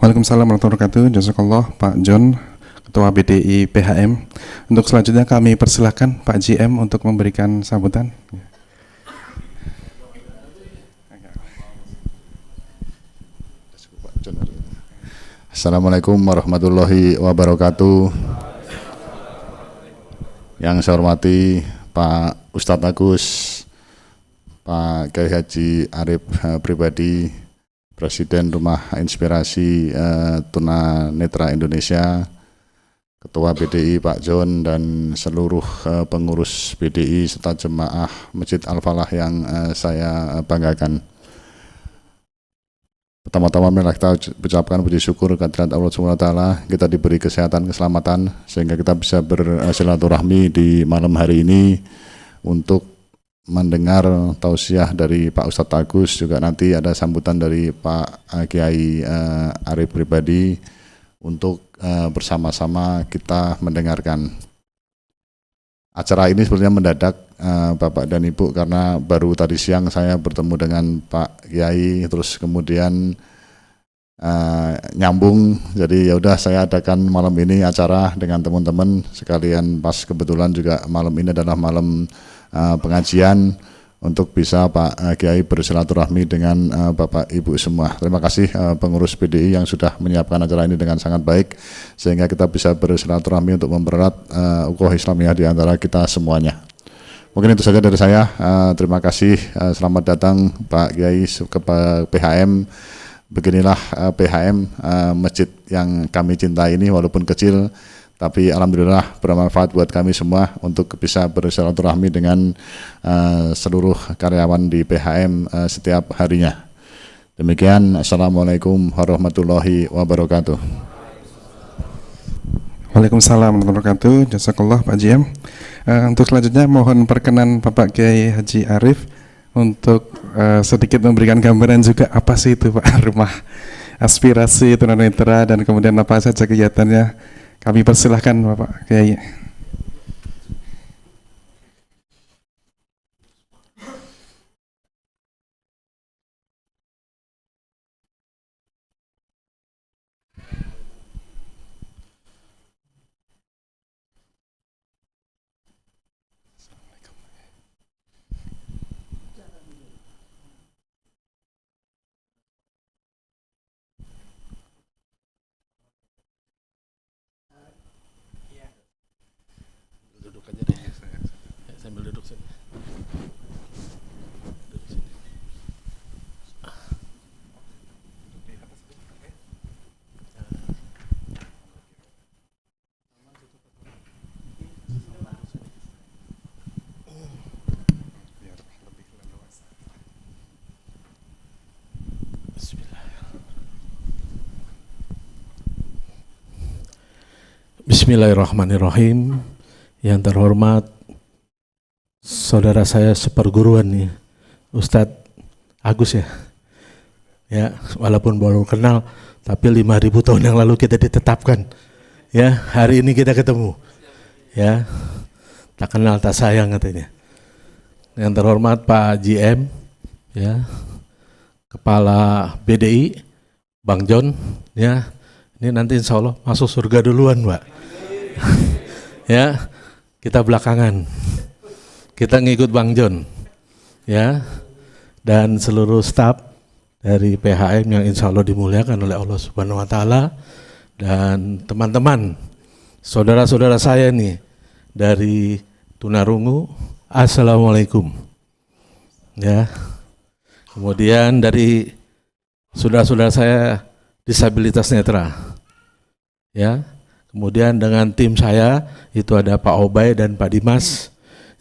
Waalaikumsalam warahmatullahi wabarakatuh. Jazakallah Pak John, Ketua BDI PHM. Untuk selanjutnya kami persilahkan Pak GM untuk memberikan sambutan. Assalamualaikum warahmatullahi wabarakatuh. Yang saya hormati Pak Ustadz Agus, Pak Kiai Haji Arif Pribadi, Presiden Rumah Inspirasi Tuna Netra Indonesia, Ketua BDI Pak John, dan seluruh pengurus BDI serta jemaah Masjid Al-Falah yang saya banggakan. Pertama-tama marilah kita ucapkan puji syukur kehadirat Allah SWT, kita diberi kesehatan, keselamatan, sehingga kita bisa bersilaturahmi di malam hari ini untuk mendengar tausiah dari Pak Ustadz Agus. Juga nanti ada sambutan dari Pak Kiai Arif Pribadi untuk bersama-sama kita mendengarkan. Acara ini sebenarnya mendadak Bapak dan Ibu, karena baru tadi siang saya bertemu dengan Pak Kiai, terus kemudian nyambung, jadi ya udah saya adakan malam ini acara dengan teman-teman sekalian, pas kebetulan juga malam ini adalah malam pengajian untuk bisa Pak Kiai bersilaturahmi dengan Bapak Ibu semua. Terima kasih pengurus BDI yang sudah menyiapkan acara ini dengan sangat baik, sehingga kita bisa bersilaturahmi untuk mempererat ukhuwah Islamiyah di antara kita semuanya. Mungkin itu saja dari saya. Terima kasih. Selamat datang Pak Kiai ke PHM. Beginilah PHM, masjid yang kami cintai ini, walaupun kecil, tapi alhamdulillah bermanfaat buat kami semua untuk bisa bersilaturahmi dengan seluruh karyawan di PHM setiap harinya. Demikian, Assalamualaikum warahmatullahi wabarakatuh. Waalaikumsalam warahmatullahi wabarakatuh. Jazakallah Pak GM. Untuk selanjutnya mohon perkenan Bapak Kiai Haji Arif untuk sedikit memberikan gambaran juga apa sih itu Pak Rumah Aspirasi Tunanetra dan kemudian apa saja kegiatannya. Kami persilahkan Bapak Kiai. Duduk aja deh, sambil duduk sini. Bismillahirrahmanirrahim. Yang terhormat saudara saya seperguruan nih, Ustadz Agus ya. Ya, walaupun baru kenal, tapi 5.000 tahun yang lalu kita ditetapkan. Ya, hari ini kita ketemu. Ya, tak kenal tak sayang katanya. Yang terhormat Pak GM, ya, Kepala BDI, Bang John, ya. Ini nanti insya Allah masuk surga duluan, Pak. Ya, kita belakangan. Kita ngikut Bang John, ya, dan seluruh staf dari PHM yang insya Allah dimuliakan oleh Allah Subhanahu Wa Taala, dan teman-teman, saudara-saudara saya nih dari Tunarungu, Assalamualaikum. Ya, kemudian dari saudara-saudara saya disabilitas netra, ya. Kemudian dengan tim saya itu ada Pak Obay dan Pak Dimas,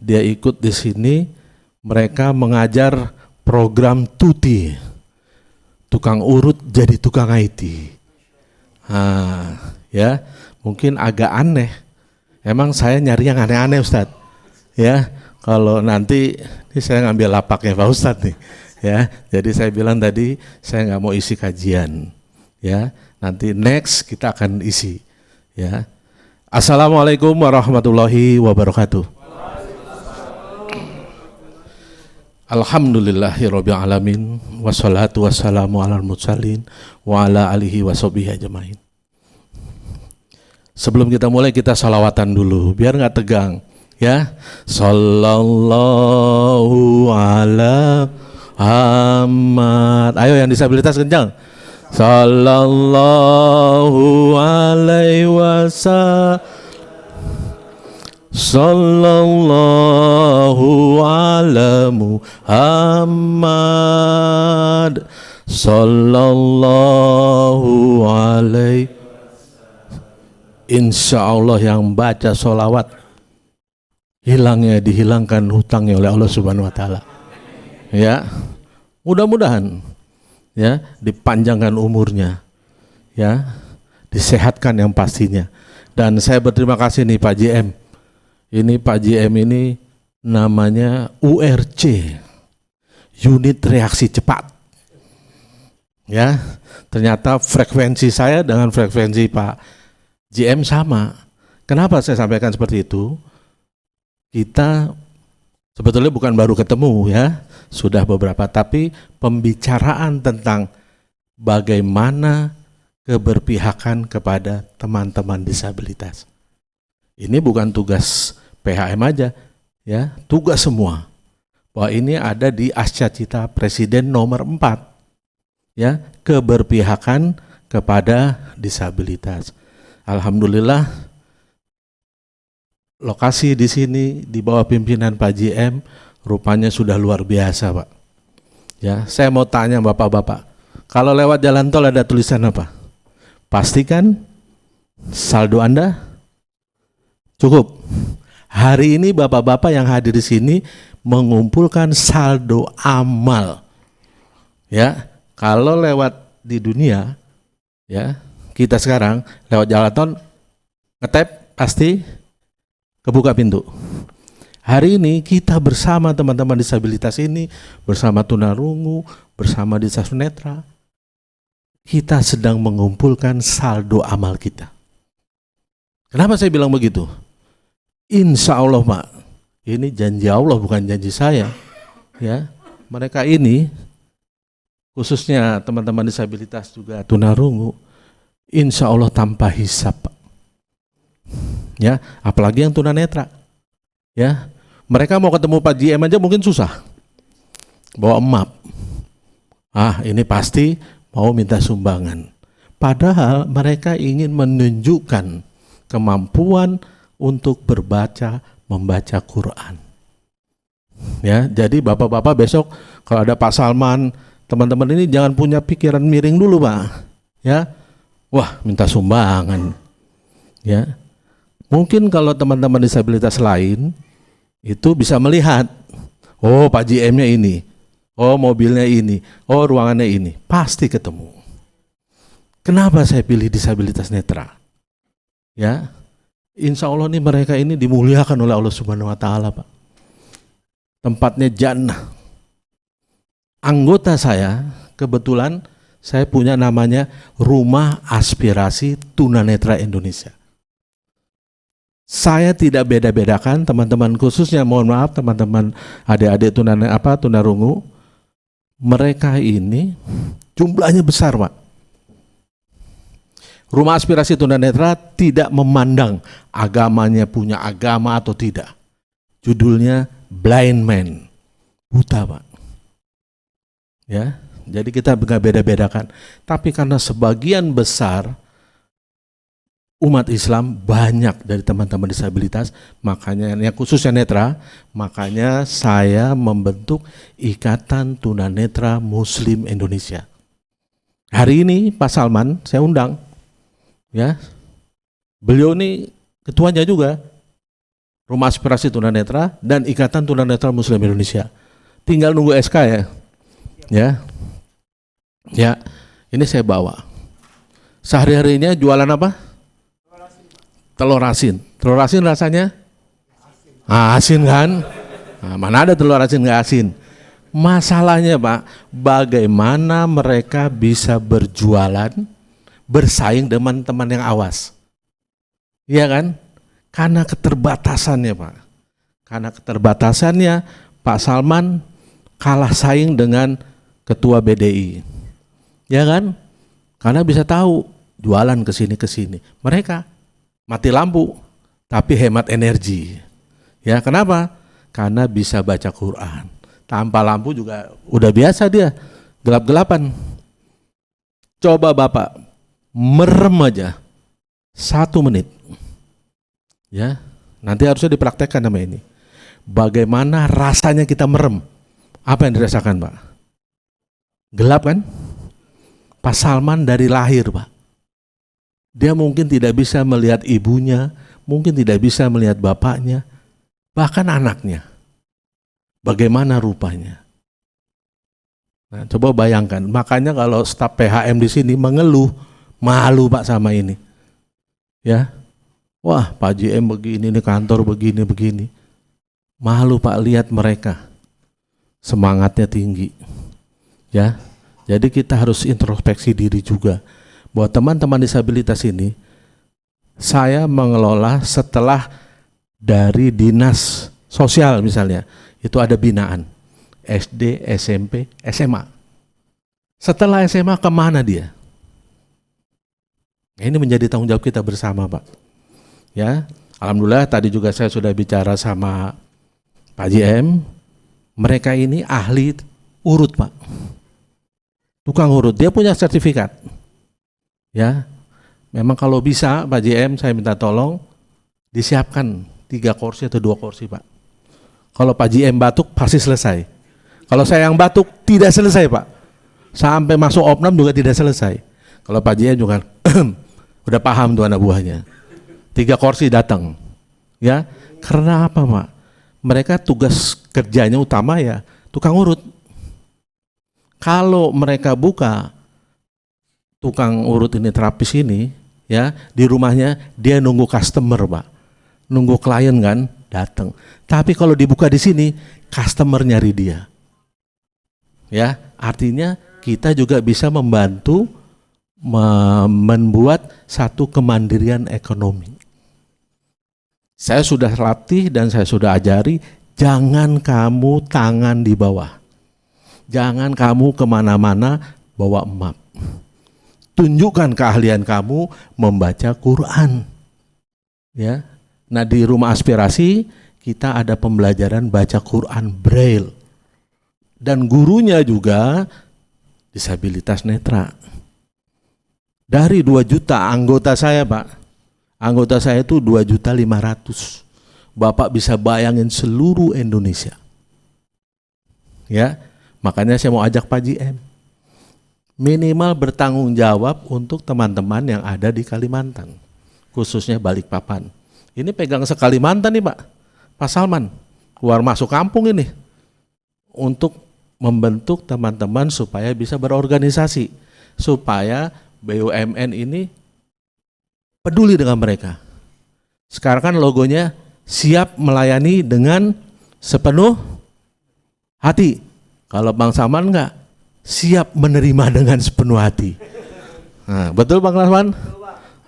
dia ikut di sini. Mereka mengajar program TUTI, tukang urut jadi tukang IT. Ya, mungkin agak aneh. Emang saya nyari yang aneh-aneh Ustadz. Ya, kalau nanti ini saya ngambil lapaknya Pak Ustadz nih. Ya, jadi saya bilang tadi saya nggak mau isi kajian. Ya, nanti next kita akan isi. Ya. Assalamualaikum warahmatullahi wabarakatuh. Alhamdulillahirabbil alamin wassalatu wassalamu alal mursalin wa ala alihi washabihi ajmain. Sebelum kita mulai kita salawatan dulu biar nggak tegang ya. Sallallahu ala Muhammad. Ayo yang disabilitas kencang. Sallallahu alaihi wasallam. Sallallahu ala Muhammad. Sallallahu alaihi. Insya Allah yang baca sholawat dihilangkan hutangnya oleh Allah Subhanahu Wa Taala. Ya, mudah-mudahan ya dipanjangkan umurnya, ya disehatkan yang pastinya. Dan saya berterima kasih nih Pak JM. Ini Pak JM ini namanya URC, unit reaksi cepat. Ya, ternyata frekuensi saya dengan frekuensi Pak JM sama. Kenapa saya sampaikan seperti itu? Kita sebetulnya bukan baru ketemu ya, sudah beberapa, tapi pembicaraan tentang bagaimana keberpihakan kepada teman-teman disabilitas. Ini bukan tugas PHM aja, ya, tugas semua. Bahwa ini ada di Ascacita Presiden nomor 4, ya, keberpihakan kepada disabilitas. Alhamdulillah, lokasi di sini di bawah pimpinan Pak JM rupanya sudah luar biasa, Pak. Ya, saya mau tanya Bapak-bapak, kalau lewat jalan tol ada tulisan apa? Pastikan saldo Anda cukup. Hari ini Bapak-bapak yang hadir di sini mengumpulkan saldo amal. Ya, kalau lewat di dunia, ya, kita sekarang lewat jalan tol ngetap pasti kebuka pintu. Hari ini kita bersama teman-teman disabilitas ini, bersama tunarungu, bersama disabilitas, kita sedang mengumpulkan saldo amal kita. Kenapa saya bilang begitu? Insya Allah, Pak, ini janji Allah bukan janji saya. Ya, mereka ini, khususnya teman-teman disabilitas juga tunarungu, insya Allah tanpa hisab, Pak. Ya, apalagi yang tunanetra. Ya, mereka mau ketemu Pak JM aja mungkin susah. Bawa map. Ini pasti mau minta sumbangan. Padahal mereka ingin menunjukkan kemampuan untuk membaca Quran. Ya, jadi Bapak-bapak besok kalau ada Pak Salman, teman-teman ini jangan punya pikiran miring dulu, Pak. Ya. Wah, minta sumbangan. Ya. Mungkin kalau teman-teman disabilitas lain itu bisa melihat, oh Pak JM-nya ini, oh mobilnya ini, oh ruangannya ini, pasti ketemu. Kenapa saya pilih disabilitas netra? Ya, insya Allah nih mereka ini dimuliakan oleh Allah Subhanahu Wa Taala, Pak. Tempatnya jannah. Anggota saya kebetulan saya punya namanya Rumah Aspirasi Tunanetra Indonesia. Saya tidak beda-bedakan teman-teman, khususnya mohon maaf teman-teman adik-adik tunarungu, mereka ini jumlahnya besar, Pak. Rumah Aspirasi Tunanetra tidak memandang agamanya punya agama atau tidak. Judulnya Blind Man, buta, Pak. Ya, jadi kita nggak beda-bedakan. Tapi karena sebagian besar umat Islam banyak dari teman-teman disabilitas, makanya yang khususnya netra, makanya saya membentuk Ikatan Tunanetra Muslim Indonesia. Hari ini Pak Salman saya undang, ya, beliau ini ketuanya juga Rumah Aspirasi Tunanetra dan Ikatan Tunanetra Muslim Indonesia. Tinggal nunggu SK ya, ya, ini saya bawa. Sehari-harinya jualan apa? Telur asin. Telur asin rasanya asin kan? Nah, mana ada telur asin nggak asin? Masalahnya, Pak, bagaimana mereka bisa berjualan, bersaing dengan teman yang awas? Iya kan? Karena keterbatasannya, Pak. Karena keterbatasannya, Pak Salman kalah saing dengan ketua BDI. Ya kan? Karena bisa tahu jualan ke sini. Mereka mati lampu tapi hemat energi. Ya, kenapa? Karena bisa baca Quran. Tanpa lampu juga udah biasa dia, gelap-gelapan. Coba Bapak merem aja 1 menit. Ya, nanti harusnya dipraktekkan nama ini. Bagaimana rasanya kita merem? Apa yang dirasakan, Pak? Gelap kan? Pak Salman dari lahir, Pak. Dia mungkin tidak bisa melihat ibunya, mungkin tidak bisa melihat bapaknya, bahkan anaknya. Bagaimana rupanya? Nah, coba bayangkan, makanya kalau staf PHM di sini mengeluh, malu Pak sama ini. Ya. Wah, Pak JM begini, ini kantor begini. Malu Pak lihat mereka. Semangatnya tinggi. Ya. Jadi kita harus introspeksi diri juga. Bahwa teman-teman disabilitas ini, saya mengelola setelah dari dinas sosial misalnya, itu ada binaan. SD, SMP, SMA. Setelah SMA kemana dia? Ini menjadi tanggung jawab kita bersama, Pak. Ya, alhamdulillah tadi juga saya sudah bicara sama Pak JM. Mereka ini ahli urut, Pak. Tukang urut, dia punya sertifikat. Ya, memang kalau bisa Pak JM saya minta tolong disiapkan 3 kursi atau 2 kursi, Pak. Kalau Pak JM batuk pasti selesai. Kalau saya yang batuk tidak selesai, Pak. Sampai masuk opnam juga tidak selesai. Kalau Pak JM juga udah paham tuh anak buahnya. 3 kursi datang. Ya, karena apa, Pak? Mereka tugas kerjanya utama ya tukang urut. Kalau mereka buka tukang urut ini, terapis ini, ya di rumahnya dia nunggu customer, Pak, nunggu klien kan datang. Tapi kalau dibuka di sini, customer nyari dia. Ya, artinya kita juga bisa membantu membuat satu kemandirian ekonomi. Saya sudah latih dan saya sudah ajari, jangan kamu tangan di bawah. Jangan kamu kemana-mana bawa map. Tunjukkan keahlian kamu membaca Quran. Ya, nah di rumah aspirasi kita ada pembelajaran baca Quran Braille. Dan gurunya juga disabilitas netra. Dari 2 juta anggota saya, Pak. Anggota saya itu 2.500.000. Bapak bisa bayangin seluruh Indonesia. Ya, makanya saya mau ajak Pak JM. Minimal bertanggung jawab untuk teman-teman yang ada di Kalimantan, khususnya Balikpapan. Ini pegang se-Kalimantan nih, Pak. Pak Salman, keluar masuk kampung ini untuk membentuk teman-teman supaya bisa berorganisasi, supaya BUMN ini peduli dengan mereka. Sekarang kan logonya siap melayani dengan sepenuh hati. Kalau Bang Salman enggak, siap menerima dengan sepenuh hati. Nah, betul Bang Salman?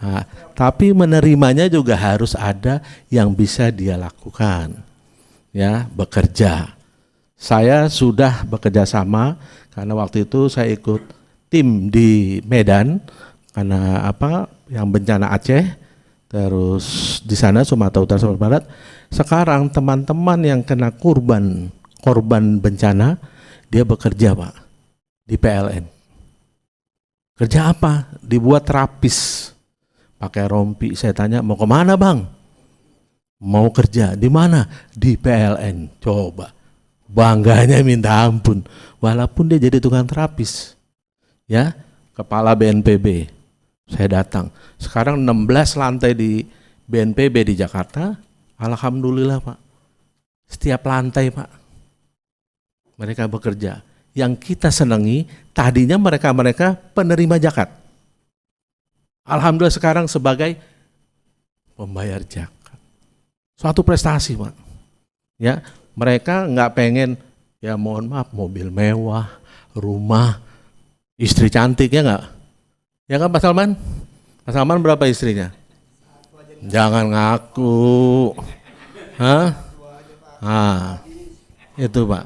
Nah, tapi menerimanya juga harus ada yang bisa dia lakukan. Ya, bekerja. Saya sudah bekerja sama karena waktu itu saya ikut tim di Medan karena apa? Yang bencana Aceh, terus di sana Sumatera Utara, Sumatera Barat. Sekarang teman-teman yang kena korban bencana, dia bekerja, Pak, di PLN. Kerja apa? Dibuat terapis, pakai rompi. Saya tanya, mau kemana Bang? Mau kerja di mana? Di PLN. Coba, bangganya minta ampun. Walaupun dia jadi tukang terapis, ya, kepala BNPB. Saya datang. Sekarang 16 lantai di BNPB di Jakarta. Alhamdulillah, Pak. Setiap lantai, Pak, mereka bekerja. Yang kita senangi, tadinya mereka penerima zakat. Alhamdulillah sekarang sebagai pembayar zakat. Suatu prestasi, Pak. Ya, mereka nggak pengen, ya mohon maaf, mobil mewah, rumah, istri cantik, ya nggak? Ya kan Pak Salman? Pak Salman berapa istrinya? Jangan ngaku. Hah? Ah, itu Pak.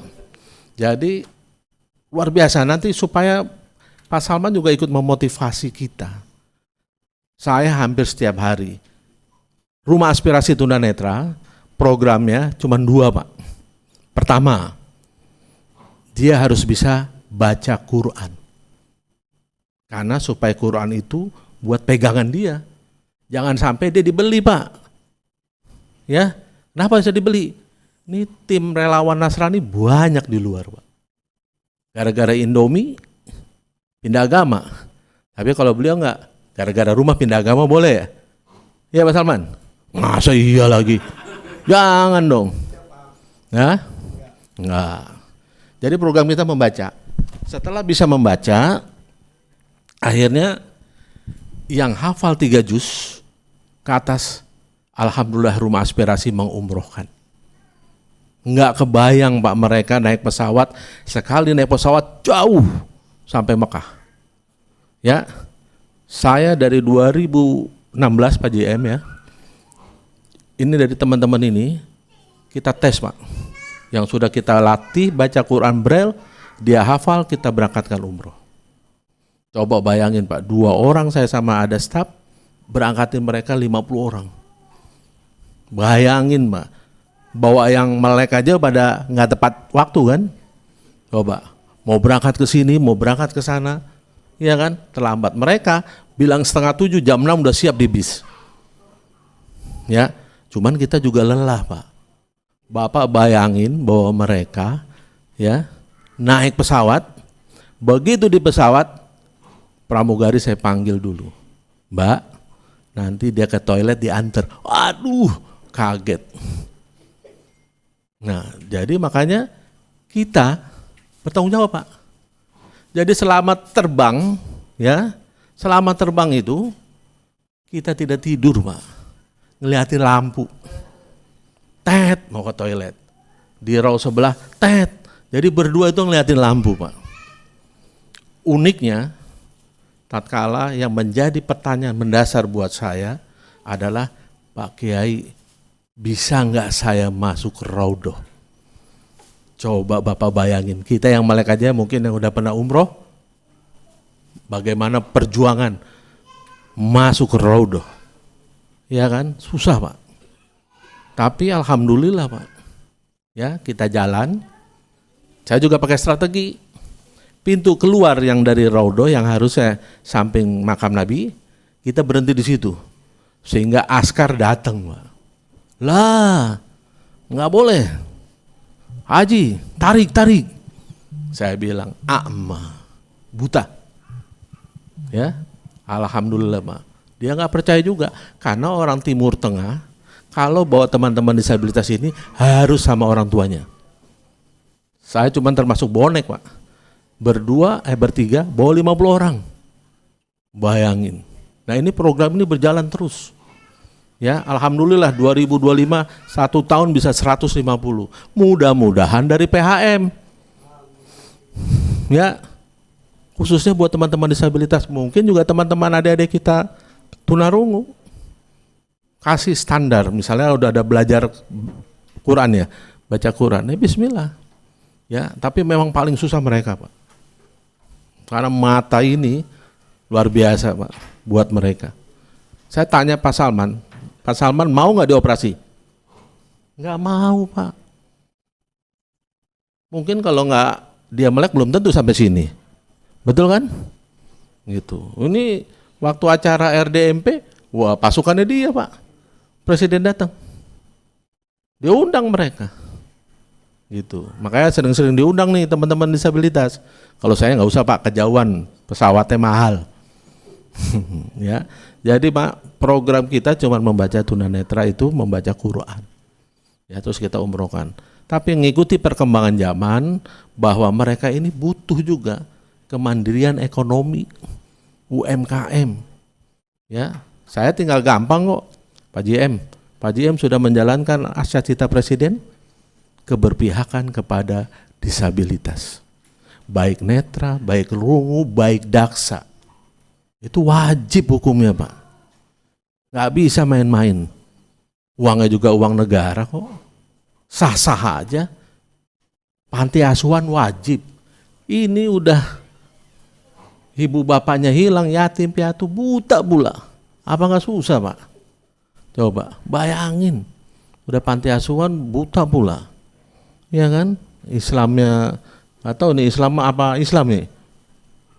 Jadi luar biasa, nanti supaya Pak Salman juga ikut memotivasi kita. Saya hampir setiap hari. Rumah Aspirasi Tunanetra, programnya cuma 2, Pak. Pertama, dia harus bisa baca Quran. Karena supaya Quran itu buat pegangan dia. Jangan sampai dia dibeli, Pak. Ya, kenapa bisa dibeli? Ini tim relawan Nasrani banyak di luar, Pak. Gara-gara Indomie, pindah agama. Tapi kalau beliau enggak, gara-gara rumah pindah agama boleh ya? Iya Pak Salman? Masa iya lagi? Jangan dong. Ya? Enggak. Jadi program kita membaca. Setelah bisa membaca, akhirnya yang hafal 3 juz ke atas, alhamdulillah Rumah Aspirasi mengumrohkan. Enggak kebayang Pak mereka naik pesawat, sekali naik pesawat jauh sampai Mekah. Ya, saya dari 2016 Pak JM ya, ini dari teman-teman ini, kita tes Pak. Yang sudah kita latih baca Quran Braille, dia hafal, kita berangkatkan umroh. Coba bayangin Pak, 2 orang saya sama ada staf, berangkatin mereka 50 orang. Bayangin Pak, bawa yang melek aja pada nggak tepat waktu kan? Coba, mau berangkat ke sini, mau berangkat ke sana, ya kan? Terlambat. Mereka bilang 6:30, jam 6 udah siap di bis. Ya, cuman kita juga lelah Pak. Bapak bayangin bahwa mereka ya naik pesawat, begitu di pesawat, pramugari saya panggil dulu, Mbak, nanti dia ke toilet diantar. Aduh, kaget. Nah, jadi makanya kita bertanggung jawab Pak. Jadi selama terbang, ya, selama terbang itu kita tidak tidur Pak, ngeliatin lampu. Tet, mau ke toilet. Di row sebelah, tet. Jadi berdua itu ngeliatin lampu Pak. Uniknya, tatkala yang menjadi pertanyaan mendasar buat saya adalah, Pak Kiai, bisa nggak saya masuk ke Raudhah? Coba Bapak bayangin, kita yang melek aja mungkin yang udah pernah umroh, bagaimana perjuangan masuk ke Raudhah. Ya kan, susah Pak. Tapi alhamdulillah Pak, ya kita jalan. Saya juga pakai strategi. Pintu keluar yang dari Raudhah yang harusnya samping makam Nabi, kita berhenti di situ, sehingga askar datang Pak. Lah, nggak boleh. Haji, tarik. Saya bilang, a'ma, buta. Ya, alhamdulillah Pak. Dia nggak percaya juga, karena orang Timur Tengah kalau bawa teman-teman disabilitas ini harus sama orang tuanya. Saya cuma termasuk bonek Pak. Bertiga bawa 50 orang. Bayangin. Nah ini program ini berjalan terus. Ya, alhamdulillah 2025 1 tahun bisa 150. Mudah-mudahan dari PHM. Ya, khususnya buat teman-teman disabilitas, mungkin juga teman-teman adik-adik kita tunarungu. Kasih standar, misalnya udah ada belajar Quran ya, baca Quran, bismillah. Ya, tapi memang paling susah mereka Pak. Karena mata ini luar biasa Pak buat mereka. Saya tanya Pak Salman mau nggak dioperasi? Nggak mau Pak. Mungkin kalau nggak dia melek belum tentu sampai sini, betul kan? Gitu. Ini waktu acara RDMP, wah pasukannya dia Pak. Presiden datang, dia undang mereka, gitu. Makanya sering-sering diundang nih teman-teman disabilitas. Kalau saya nggak usah Pak, kejauhan, pesawatnya mahal. Ya, jadi Pak, program kita cuma membaca tunanetra itu membaca Quran. Ya, terus kita umrohkan. Tapi mengikuti perkembangan zaman bahwa mereka ini butuh juga kemandirian ekonomi, UMKM. Ya, saya tinggal gampang kok. Pak JM sudah menjalankan cita Presiden, keberpihakan kepada disabilitas. Baik netra, baik rungu, baik daksa. Itu wajib hukumnya Pak. Nggak bisa main-main. Uangnya juga uang negara kok. Sah-sah aja. Panti asuhan wajib. Ini udah ibu bapaknya hilang, yatim piatu, buta pula. Apa nggak susah, Pak? Coba bayangin, udah panti asuhan buta pula, ya kan? Islamnya atau nih Islam apa Islam nih?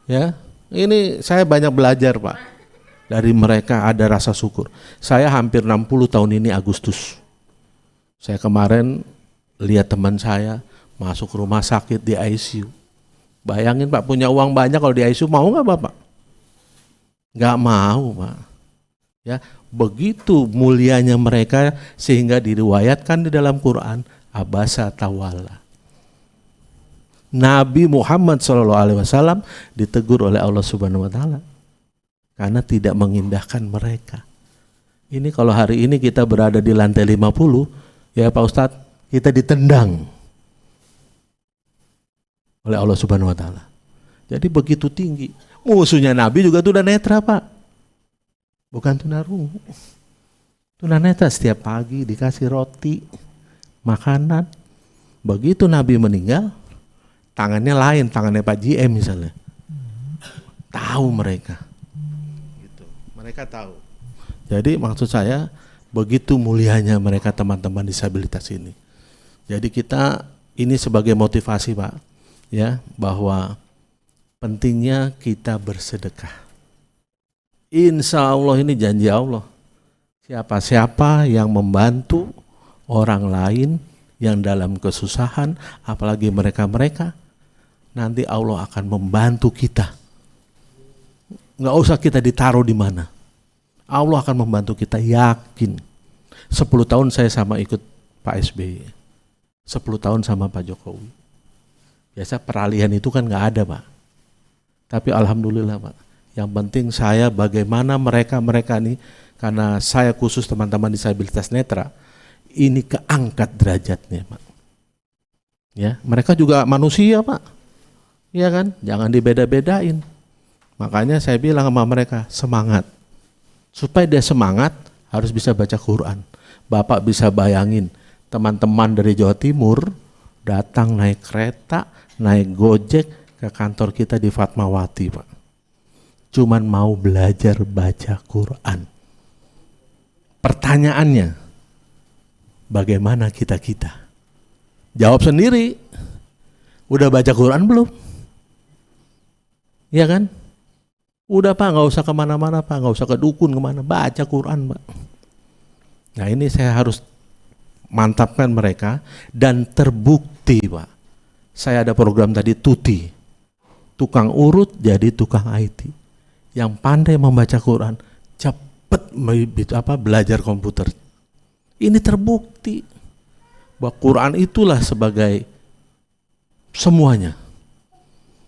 Ya, ini saya banyak belajar, Pak. Dari mereka ada rasa syukur. Saya hampir 60 tahun ini Agustus. Saya kemarin lihat teman saya masuk rumah sakit di ICU. Bayangin Pak, punya uang banyak, kalau di ICU mau nggak Bapak? Nggak mau, Pak. Ya, begitu mulianya mereka sehingga diriwayatkan di dalam Quran, abasa tawalla. Nabi Muhammad SAW ditegur oleh Allah Subhanahu Wa Taala karena tidak mengindahkan mereka. Ini kalau hari ini kita berada di lantai 50, ya Pak Ustadz, kita ditendang oleh Allah Subhanahu Wa Taala. Jadi begitu tinggi. Musuhnya Nabi juga tunanetra, Pak. Bukan tunarungu. Tunanetra setiap pagi dikasih roti, makanan. Begitu Nabi meninggal, tangannya lain, tangannya Pak JM misalnya. Tahu mereka. Gitu. Mereka tahu. Jadi maksud saya, begitu mulianya mereka teman-teman disabilitas ini. Jadi kita ini sebagai motivasi, Pak, ya, bahwa pentingnya kita bersedekah. Insya Allah ini janji Allah. Siapa-siapa yang membantu orang lain yang dalam kesusahan, apalagi mereka-mereka, nanti Allah akan membantu kita. Nggak usah kita ditaruh di mana. Allah akan membantu kita, yakin. 10 tahun saya sama ikut Pak SBY. 10 tahun sama Pak Jokowi. Biasa peralihan itu kan nggak ada, Pak. Tapi alhamdulillah, Pak. Yang penting saya bagaimana mereka ini, karena saya khusus teman-teman disabilitas netra, ini keangkat derajatnya, Pak. Ya, mereka juga manusia, Pak. Iya kan? Jangan dibeda-bedain. Makanya saya bilang sama mereka, semangat. Supaya dia semangat, harus bisa baca Quran. Bapak bisa bayangin, teman-teman dari Jawa Timur datang naik kereta, naik gojek ke kantor kita di Fatmawati, Pak. Cuman mau belajar baca Quran. Pertanyaannya, bagaimana kita-kita? Jawab sendiri. Udah baca Quran belum? Iya kan? Udah Pak, nggak usah kemana-mana Pak, nggak usah ke dukun kemana, baca Quran Pak. Nah ini saya harus mantapkan mereka dan terbukti Pak. Saya ada program tadi Tuti, tukang urut jadi tukang IT. Yang pandai membaca Quran, cepat belajar komputer. Ini terbukti bahwa Quran itulah sebagai semuanya.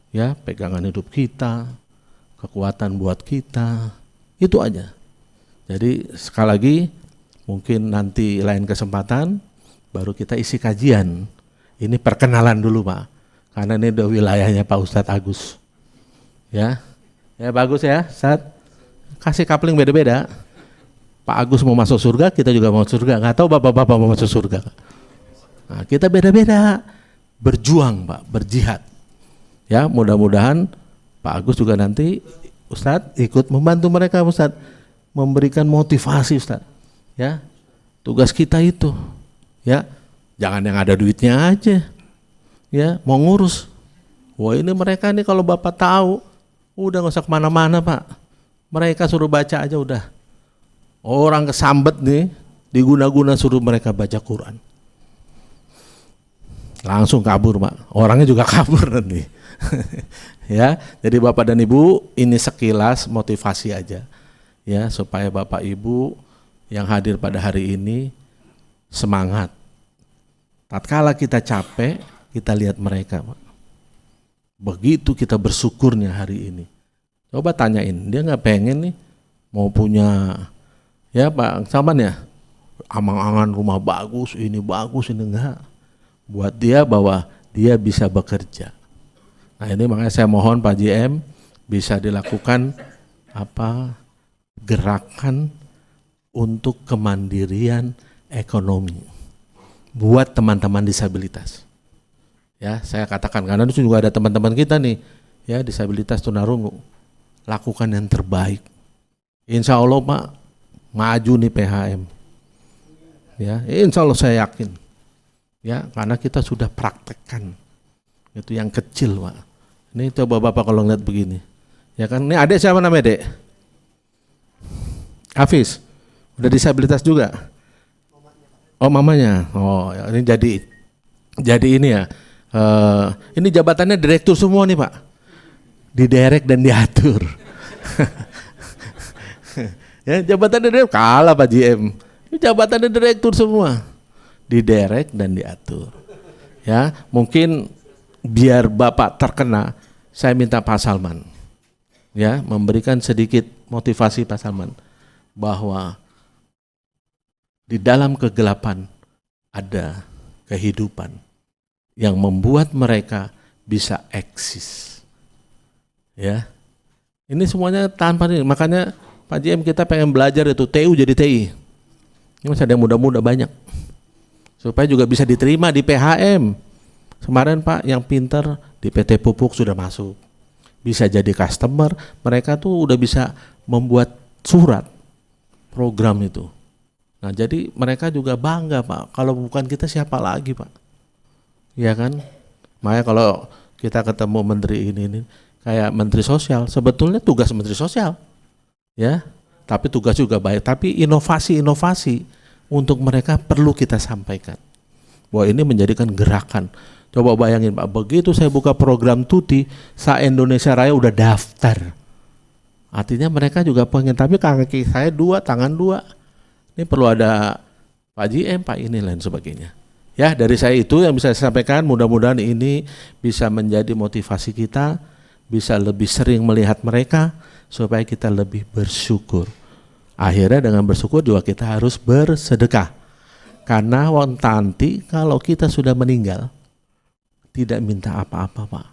Ya, pegangan hidup kita, kekuatan buat kita, itu aja. Jadi sekali lagi, mungkin nanti lain kesempatan baru kita isi kajian. Ini perkenalan dulu Pak, karena ini udah wilayahnya Pak Ustadz Agus. Ya. Ya bagus ya, Ustaz. Kasih coupling beda-beda. Pak Agus mau masuk surga, kita juga mau surga. Nggak tahu bapak-bapak mau masuk surga. Nah, kita beda-beda. Berjuang Pak, berjihad. Ya mudah-mudahan Pak Agus juga nanti Ustaz ikut membantu mereka Ustaz. Memberikan motivasi Ustaz. Ya, tugas kita itu. Ya, jangan yang ada duitnya aja. Ya, mau ngurus. Wah ini mereka nih kalau bapak tahu, udah nggak usah kemana-mana Pak. Mereka suruh baca aja udah. Orang kesambet nih, diguna-guna suruh mereka baca Quran. Langsung kabur Pak. Orangnya juga kabur nanti. Ya, jadi Bapak dan Ibu ini sekilas motivasi aja. Ya, supaya Bapak Ibu yang hadir pada hari ini semangat. Tatkala kita capek, kita lihat mereka Pak. Begitu kita bersyukurnya hari ini. Coba tanyain, dia nggak pengen nih mau punya, ya Pak Saman ya, amang-angan rumah bagus, ini enggak. Buat dia bahwa dia bisa bekerja. Nah ini makanya saya mohon Pak JM bisa dilakukan gerakan untuk kemandirian ekonomi buat teman-teman disabilitas. Ya, saya katakan karena itu juga ada teman-teman kita nih, ya disabilitas tunarungu, lakukan yang terbaik. Insya Allah Pak, maju nih PHM. Ya, insya Allah saya yakin. Ya, karena kita sudah praktekkan. Itu yang kecil Pak. Ini coba Bapak kalau ngeliat begini. Ya kan, ini adik siapa namanya Dek? Hafiz, udah disabilitas juga? Oh mamanya, oh ini jadi ini ya. Ini jabatannya direktur semua nih Pak, diderek dan diatur. Ya jabatannya direktur kalah Pak JM. Ini jabatannya direktur semua, diderek dan diatur. Ya mungkin biar Bapak terkena, saya minta Pak Salman, ya memberikan sedikit motivasi Pak Salman bahwa di dalam kegelapan ada kehidupan yang membuat mereka bisa eksis. Ya. Ini semuanya tanpa ini. Makanya Pak JM kita pengen belajar itu TU jadi TI. Ini masih ada yang muda-muda banyak. Supaya juga bisa diterima di PHM. Kemarin Pak yang pinter di PT Pupuk sudah masuk. Bisa jadi customer, mereka tuh udah bisa membuat surat program itu. Nah, jadi mereka juga bangga Pak. Kalau bukan kita siapa lagi Pak? Ya kan? Makanya kalau kita ketemu menteri ini kayak menteri sosial, sebetulnya tugas menteri sosial. Ya. Tapi tugas juga baik, tapi inovasi-inovasi untuk mereka perlu kita sampaikan. Bahwa ini menjadikan gerakan. Coba bayangin Pak, begitu saya buka program Tuti, se-Indonesia Raya udah daftar. Artinya mereka juga pengen, tapi kaki saya 2, tangan 2. Ini perlu ada Pak JM, Pak ini lain sebagainya. Ya, dari saya itu yang bisa saya sampaikan, mudah-mudahan ini bisa menjadi motivasi kita, bisa lebih sering melihat mereka, supaya kita lebih bersyukur. Akhirnya dengan bersyukur juga kita harus bersedekah. Karena nanti kalau kita sudah meninggal, tidak minta apa-apa Pak.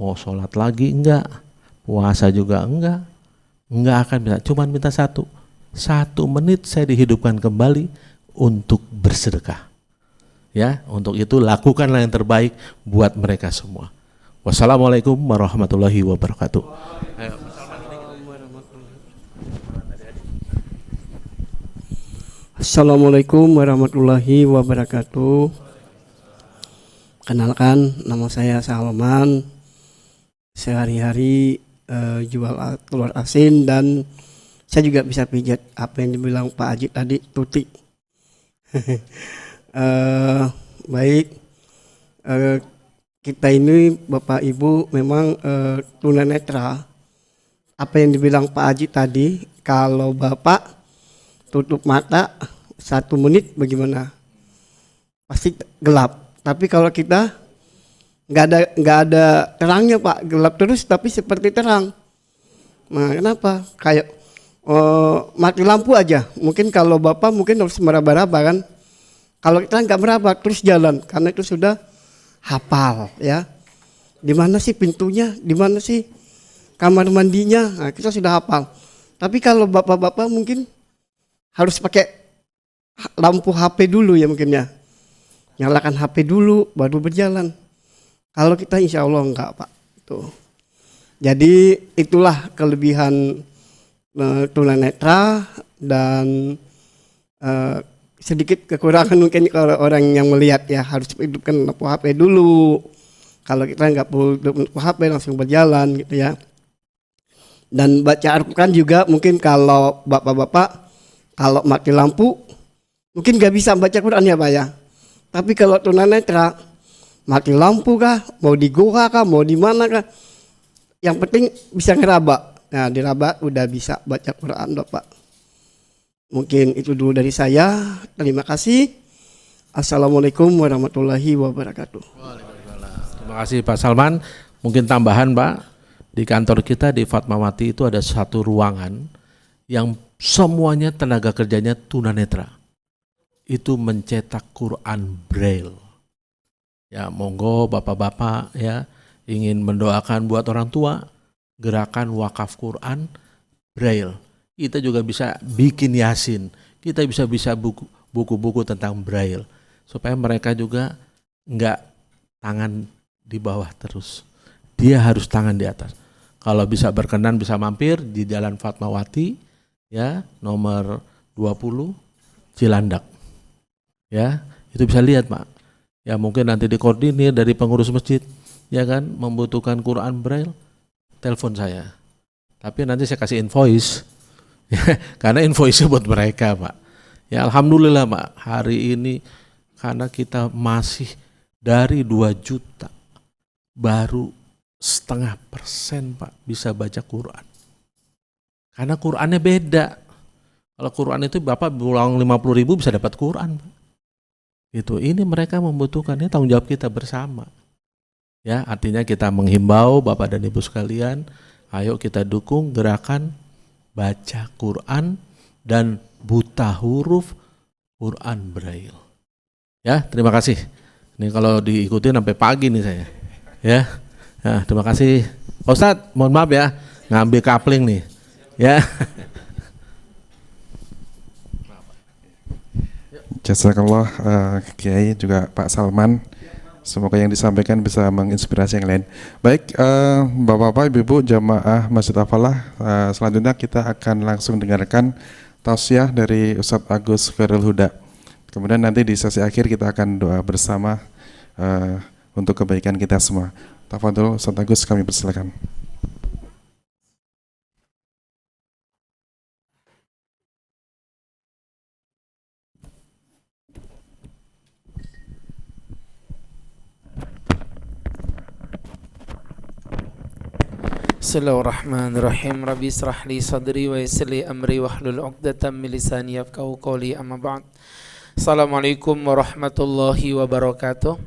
Mau sholat lagi enggak, puasa juga enggak akan minta, cuman minta 1 menit saya dihidupkan kembali untuk bersedekah. Ya, untuk itu lakukanlah yang terbaik buat mereka semua. Wassalamualaikum warahmatullahi wabarakatuh. Assalamualaikum warahmatullahi wabarakatuh. Kenalkan, nama saya Salman. Sehari-hari jual telur asin dan saya juga bisa pijat apa yang dibilang Pak Haji tadi, tuti. Baik, kita ini Bapak Ibu memang tunanetra. Apa yang dibilang Pak Haji tadi, kalau Bapak tutup mata 1 menit bagaimana? Pasti gelap. Tapi kalau kita nggak ada terangnya Pak, gelap terus tapi seperti terang. Nah kenapa? Kayak mati lampu aja. Mungkin kalau Bapak mungkin harus meraba-raba kan. Kalau kita nggak meraba terus jalan, karena itu sudah hafal ya. Di mana sih pintunya? Di mana sih kamar mandinya? Nah, kita sudah hafal. Tapi kalau bapak-bapak mungkin harus pakai lampu HP dulu ya mungkin ya. Nyalakan HP dulu baru berjalan. Kalau kita insya Allah enggak Pak. Tuh. Jadi itulah kelebihan tunanetra dan sedikit kekurangan mungkin kalau orang yang melihat ya, harus hidupkan lampu HP dulu. Kalau kita nggak perlu lampu HP langsung berjalan gitu ya. Dan baca Al-Quran juga mungkin kalau bapak-bapak kalau mati lampu mungkin nggak bisa baca Quran ya Pak ya. Tapi kalau tunanetra mati lampu kah, mau di goa kah, mau di mana kah, yang penting bisa ngeraba. Nah diraba udah bisa baca Quran Bapak. Mungkin itu dulu dari saya. Terima kasih. Assalamualaikum warahmatullahi wabarakatuh. Terima kasih Pak Salman. Mungkin tambahan Pak, di kantor kita di Fatmawati itu ada 1 ruangan yang semuanya tenaga kerjanya tunanetra. Itu mencetak Quran Braille. Ya monggo bapak-bapak ya ingin mendoakan buat orang tua, gerakan wakaf Quran Braille. Kita juga bisa bikin Yasin, kita bisa buku-buku tentang Braille supaya mereka juga enggak tangan di bawah terus. Dia harus tangan di atas. Kalau bisa berkenan bisa mampir di Jalan Fatmawati ya, nomor 20 Cilandak. Ya, itu bisa lihat, Pak. Ya mungkin nanti dikoordinir dari pengurus masjid, ya kan, membutuhkan Quran Braille, telepon saya. Tapi nanti saya kasih invoice. Ya, karena invoice buat mereka, Pak. Ya alhamdulillah, Pak. Hari ini karena kita masih dari 2 juta baru 0,5%, Pak, bisa baca Quran. Karena Qurannya beda. Kalau Quran itu Bapak pulang 50.000 bisa dapat Quran, Pak. Gitu. Ini mereka membutuhkan, ini tanggung jawab kita bersama. Ya, artinya kita menghimbau Bapak dan Ibu sekalian, ayo kita dukung gerakan baca Quran dan buta huruf Quran Braille. Ya, terima kasih. Ini kalau diikuti sampai pagi nih saya. Ya, nah, terima kasih. Ustadz, mohon maaf ya, ngambil kapling nih. Ya. Jazakallah Kiai juga Pak Salman. Semoga yang disampaikan bisa menginspirasi yang lain. Baik, Bapak-bapak, Ibu-ibu, jamaah Masjid Al-Falah, selanjutnya kita akan langsung dengarkan tausiah dari Ustadz Agus Khairul Huda. Kemudian nanti di sesi akhir kita akan doa bersama untuk kebaikan kita semua. Tafadhol Ustadz Agus, kami persilakan. Bismillahirrahmanirrahim. Rabbi israh li sadri wa yassir li amri wahlul 'uqdatam min lisani yafqahu qawli, amma ba'd. Assalamualaikum warahmatullahi wabarakatuh.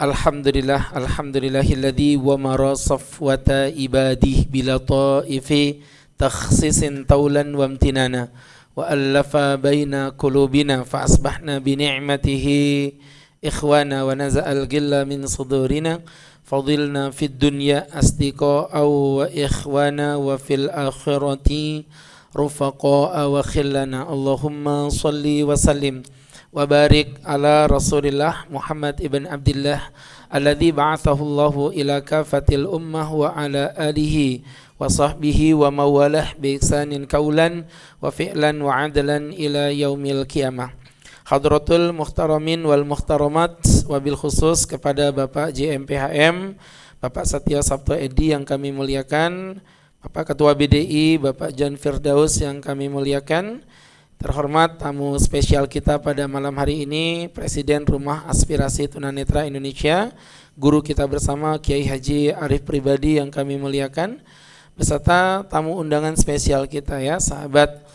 Alhamdulillahilladzi wa mara safwata ibadihi bila ta'ifi takhsisin taulan wa amtinana wa allafa baina qulubina fa asbahna bi ni'matihi ikhwana wa naza'al ghilla min sudurina fadilna fid dunya asdiqa'a wa ikhwana wa fil akhirati rufaqa'a wa khillana. Allahumma salli wa sallim wa barik ala Rasulillah Muhammad ibn Abdullah alladzi ba'athahu Allahu ila kafatil ummah wa ala alihi wa sahbihi wa mawalah bi ihsanin qaulan wa fi'lan wa adlan ila yaumil qiyamah. Hadratul muhtaramin wal muhtaramat, wabil khusus kepada Bapak JMPHM, Bapak Satya Sabto Edi yang kami muliakan, Bapak Ketua BDI, Bapak Jan Firdaus yang kami muliakan, terhormat tamu spesial kita pada malam hari ini, Presiden Rumah Aspirasi Tunanetra Indonesia, guru kita bersama Kiai Haji Arif Pribadi yang kami muliakan, beserta tamu undangan spesial kita ya, sahabat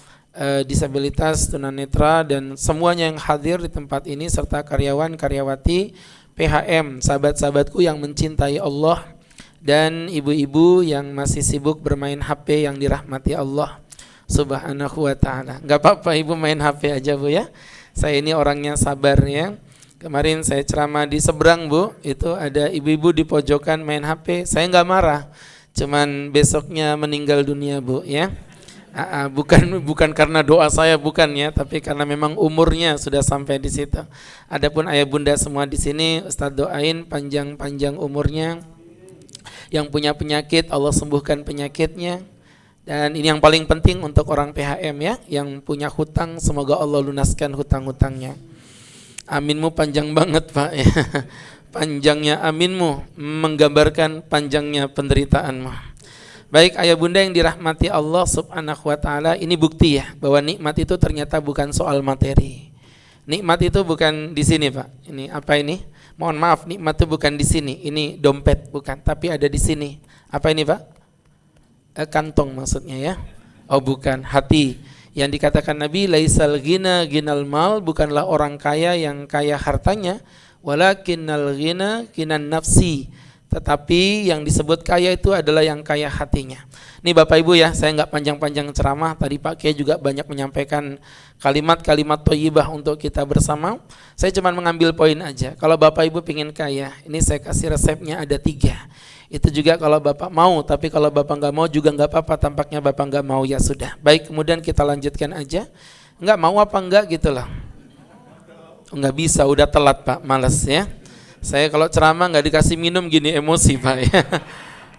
disabilitas tunanetra dan semuanya yang hadir di tempat ini serta karyawan-karyawati PHM, sahabat-sahabatku yang mencintai Allah dan ibu-ibu yang masih sibuk bermain HP yang dirahmati Allah Subhanahu wa ta'ala. Gak apa-apa ibu main HP aja bu ya, saya ini orangnya sabar ya. Kemarin saya ceramah di seberang bu, itu ada ibu-ibu di pojokan main HP, saya gak marah, cuman besoknya meninggal dunia bu ya. Bukan karena doa saya, bukan ya, tapi karena memang umurnya sudah sampai di situ. Adapun ayah bunda semua di sini, Ustadz doain panjang-panjang umurnya. Yang punya penyakit Allah sembuhkan penyakitnya. Dan ini yang paling penting untuk orang PHM ya, yang punya hutang semoga Allah lunaskan hutang-hutangnya. Aminmu panjang banget Pak ya. Panjangnya aminmu menggambarkan panjangnya penderitaanmu. Baik ayah bunda yang dirahmati Allah Subhanahu wa ta'ala, ini bukti ya bahwa nikmat itu ternyata bukan soal materi. Nikmat itu bukan di sini Pak. Ini apa ini? Mohon maaf, nikmat itu bukan di sini. Ini dompet bukan, tapi ada di sini. Apa ini Pak? Kantong maksudnya ya. Oh bukan, hati. Yang dikatakan Nabi, laisal ghina ginal mal, bukanlah orang kaya yang kaya hartanya, walakinnal ghina ginan nafsi. Tetapi yang disebut kaya itu adalah yang kaya hatinya. Nih Bapak Ibu ya, saya nggak panjang-panjang ceramah. Tadi Pak Kiai juga banyak menyampaikan kalimat-kalimat thayyibah untuk kita bersama. Saya cuma mengambil poin aja. Kalau Bapak Ibu pengen kaya, ini saya kasih resepnya ada 3. Itu juga kalau Bapak mau, tapi kalau Bapak nggak mau juga nggak apa-apa. Tampaknya Bapak nggak mau ya sudah. Baik, kemudian kita lanjutkan aja. Nggak mau apa enggak gitu lah. Nggak bisa, udah telat Pak, males ya. Saya kalau ceramah nggak dikasih minum gini emosi Pak ya.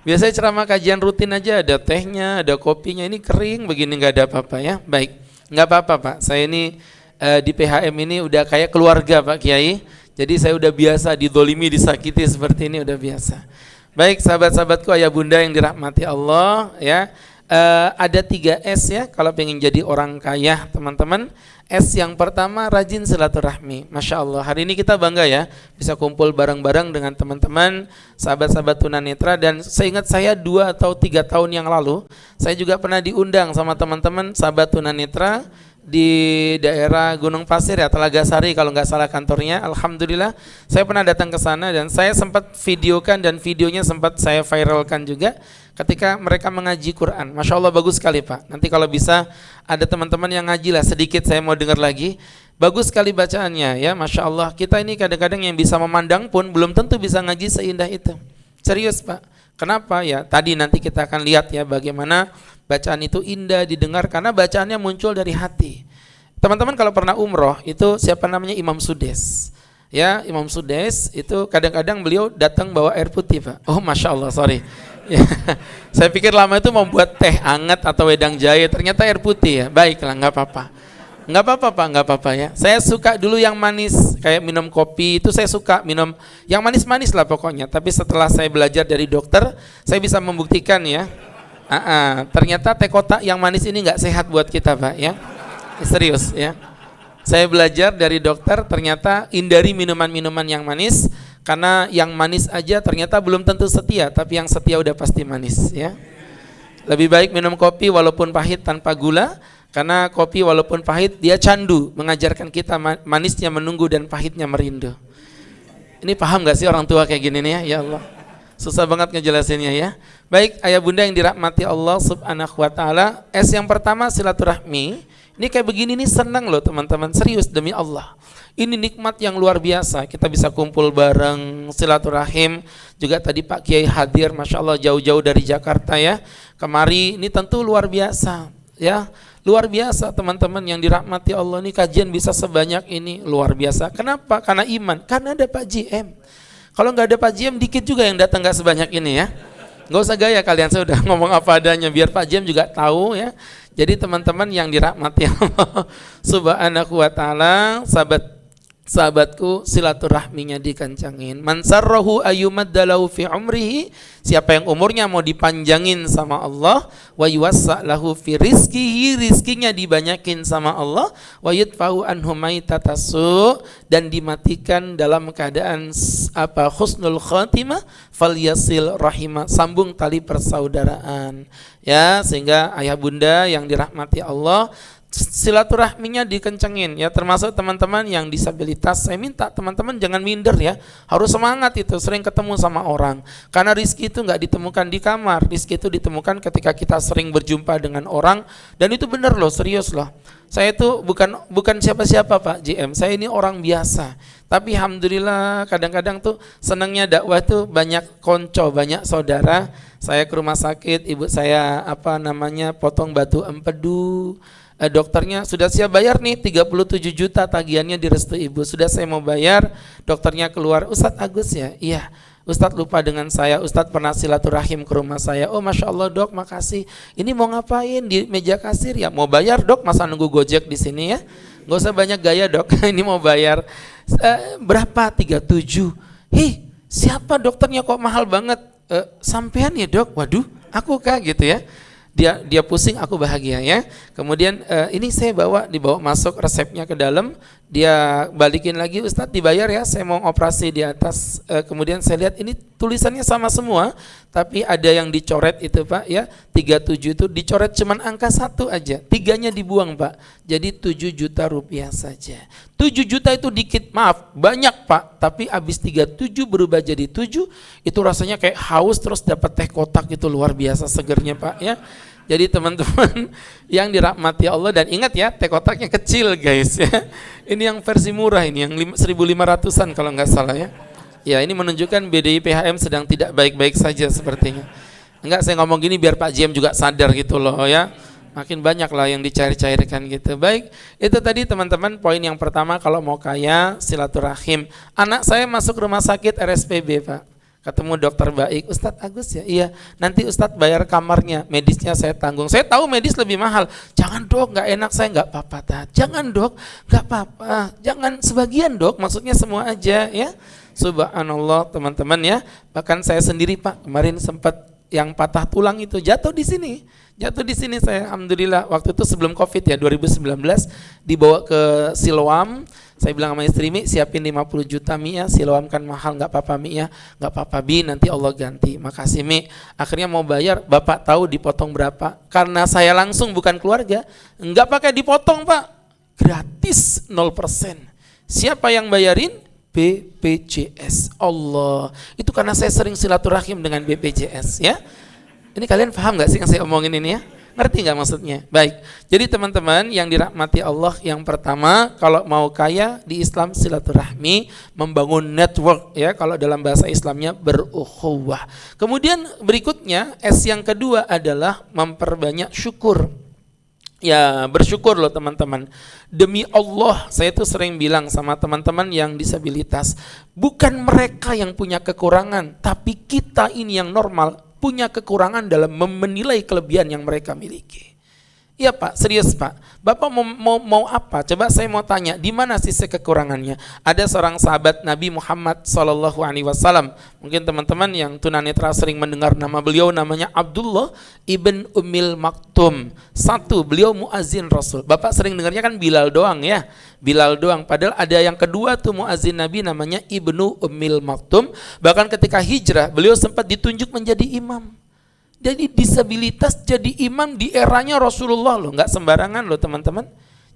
Biasanya ceramah kajian rutin aja ada tehnya, ada kopinya, ini kering begini nggak ada apa-apa ya. Baik, nggak apa-apa Pak. Saya ini di PHM ini udah kayak keluarga Pak Kiai. Jadi saya udah biasa didolimi, disakiti seperti ini udah biasa. Baik sahabat-sahabatku, ayah bunda yang dirahmati Allah ya. Ada 3 S ya kalau pengen jadi orang kaya teman-teman. S yang pertama rajin silaturahmi. Masya Allah, hari ini kita bangga ya bisa kumpul bareng-bareng dengan teman-teman sahabat-sahabat tunanetra. Dan seingat saya 2 atau 3 tahun yang lalu saya juga pernah diundang sama teman-teman sahabat tunanetra di daerah Gunung Pasir ya, Telaga Sari kalau nggak salah kantornya. Alhamdulillah saya pernah datang ke sana dan saya sempat videokan dan videonya sempat saya viralkan juga ketika mereka mengaji Quran. Masya Allah bagus sekali Pak. Nanti kalau bisa ada teman-teman yang ngaji lah sedikit, saya mau dengar lagi. Bagus sekali bacaannya ya, Masya Allah. Kita ini kadang-kadang yang bisa memandang pun belum tentu bisa ngaji seindah itu. Serius Pak. Kenapa ya? Tadi nanti kita akan lihat ya bagaimana bacaan itu indah didengar karena bacaannya muncul dari hati. Teman-teman kalau pernah umroh itu siapa namanya Imam Sudes? Ya, Imam Sudes itu kadang-kadang beliau datang bawa air putih Pak. Oh Masya Allah, sorry. Ya, saya pikir lama itu mau buat teh hangat atau wedang jahe, ternyata air putih ya. Baiklah, nggak apa-apa. Nggak apa-apa Pak, nggak apa-apa ya. Saya suka dulu yang manis, kayak minum kopi itu saya suka minum yang manis-manis lah pokoknya. Tapi setelah saya belajar dari dokter, saya bisa membuktikan ya. Ternyata teh kotak yang manis ini nggak sehat buat kita Pak ya. Serius ya. Saya belajar dari dokter, ternyata hindari minuman-minuman yang manis karena yang manis aja ternyata belum tentu setia, tapi yang setia udah pasti manis ya. Lebih baik minum kopi walaupun pahit tanpa gula, karena kopi walaupun pahit dia candu mengajarkan kita manisnya menunggu dan pahitnya merindu. Ini paham gak sih orang tua kayak gini nih ya? Ya Allah, susah banget ngejelasinnya ya. Baik ayah bunda yang dirahmati Allah subhanahu wa ta'ala, S yang pertama silaturahmi. Ini kayak begini nih senang loh teman-teman, serius demi Allah. Ini nikmat yang luar biasa, kita bisa kumpul bareng silaturahim. Juga tadi Pak Kiai hadir, Masya Allah jauh-jauh dari Jakarta ya. Kemari ini tentu luar biasa ya. Luar biasa teman-teman yang dirahmati Allah, ini kajian bisa sebanyak ini, luar biasa. Kenapa? Karena iman, karena ada Pak JM. Kalau nggak ada Pak JM dikit juga yang datang nggak sebanyak ini ya. Nggak usah gaya kalian, saya udah ngomong apa adanya biar Pak JM juga tahu ya. Jadi teman-teman yang dirahmati Allah subhanahu wa ta'ala, sahabatku silaturahminya dikencangin. Man sarrahu ayyumaddalahu fi umrihi, siapa yang umurnya mau dipanjangin sama Allah, wa yuwassa lahu fi rizkihi, rizkinya dibanyakin sama Allah, wa yudfa'u anhu maitatasu, dan dimatikan dalam keadaan husnul khatimah, falyasil rahimah, sambung tali persaudaraan ya. Sehingga ayah bunda yang dirahmati Allah, silaturahminya dikencengin ya, termasuk teman-teman yang disabilitas. Saya minta teman-teman jangan minder ya, harus semangat itu, sering ketemu sama orang, karena rizki itu nggak ditemukan di kamar, rizki itu ditemukan ketika kita sering berjumpa dengan orang. Dan itu benar loh, serius loh. Saya itu bukan siapa-siapa Pak JM, saya ini orang biasa. Tapi alhamdulillah kadang-kadang tuh senangnya dakwah tuh banyak konco, banyak saudara. Saya ke rumah sakit, ibu saya potong batu empedu. Dokternya sudah siap bayar nih 37 juta tagihannya direstui ibu. Sudah saya mau bayar, dokternya keluar, Ustadz Agus ya? Iya. Ustadz lupa dengan saya, Ustadz pernah silaturahim ke rumah saya. Oh Masya Allah dok, makasih. Ini mau ngapain di meja kasir ya? Mau bayar dok, masa nunggu gojek di sini ya? Gak usah banyak gaya dok, ini mau bayar. Berapa? 37. Hih, siapa dokternya kok mahal banget? Sampean ya dok? Waduh, aku kah gitu ya? Dia pusing, aku bahagia ya. Kemudian ini saya dibawa masuk resepnya ke dalam, dia balikin lagi, Ustadz dibayar ya, saya mau operasi di atas. Kemudian saya lihat ini tulisannya sama semua, tapi ada yang dicoret itu Pak ya, 37 itu dicoret cuman angka 1 aja, 3-nya dibuang Pak. Jadi 7 juta rupiah saja. 7 juta itu dikit, maaf, banyak Pak, tapi habis 37 berubah jadi 7, itu rasanya kayak haus terus dapat teh kotak, itu luar biasa segernya Pak ya. Jadi teman-teman yang dirahmati Allah, dan ingat ya teh kotaknya kecil guys ya. Ini yang versi murah ini, yang 1.500-an kalau nggak salah ya. Ya ini menunjukkan BDI PHM sedang tidak baik-baik saja sepertinya. Enggak, saya ngomong gini biar Pak JM juga sadar gitu loh ya. makin banyak lah yang dicair-cairkan gitu. Baik, itu tadi teman-teman poin yang pertama kalau mau kaya silaturahim. Anak saya masuk rumah sakit RSPB Pak, ketemu dokter baik, Ustadz Agus ya, iya nanti Ustadz bayar kamarnya, medisnya saya tanggung. Saya tahu medis lebih mahal. Jangan dok, nggak enak saya, nggak apa-apa Tat. Jangan dok, nggak apa-apa. Jangan sebagian dok, maksudnya semua aja ya. Subhanallah teman-teman ya. Bahkan saya sendiri Pak kemarin sempat yang patah tulang itu jatuh di sini saya, alhamdulillah. Waktu itu sebelum COVID ya, 2019 dibawa ke Siloam. Saya bilang sama istri, Mi siapin 50 juta Mi ya, Siloam kan mahal, nggak apa-apa Mi ya, nggak apa-apa Bi, nanti Allah ganti. Makasih Mi. Akhirnya mau bayar, Bapak tahu dipotong berapa? Karena saya langsung bukan keluarga, nggak pakai dipotong Pak, gratis 0%. Siapa yang bayarin? BPJS. Allah, itu karena saya sering silaturahim dengan BPJS ya. Ini kalian paham gak sih yang saya omongin ini ya? Ngerti gak maksudnya? Baik, jadi teman-teman yang dirahmati Allah, yang pertama kalau mau kaya di Islam silaturahmi, membangun network ya, kalau dalam bahasa Islamnya berukhuwah. Kemudian berikutnya S yang kedua adalah memperbanyak syukur. Ya bersyukur loh teman-teman. Demi Allah saya tuh sering bilang sama teman-teman yang disabilitas, bukan mereka yang punya kekurangan, tapi kita ini yang normal punya kekurangan dalam menilai kelebihan yang mereka miliki. Iya Pak, serius Pak. Bapak mau apa? Coba saya mau tanya, di mana sisi kekurangannya? Ada seorang sahabat Nabi Muhammad SAW. Mungkin teman-teman yang tunanetra sering mendengar nama beliau, namanya Abdullah ibn Ummil Maktum. Satu, beliau muazin Rasul. Bapak sering dengarnya kan Bilal doang ya, Bilal doang. Padahal ada yang kedua tuh muazin Nabi namanya Ibnu Ummil Maktum. Bahkan ketika hijrah beliau sempat ditunjuk menjadi imam. Jadi disabilitas jadi imam di eranya Rasulullah loh, nggak sembarangan loh teman-teman.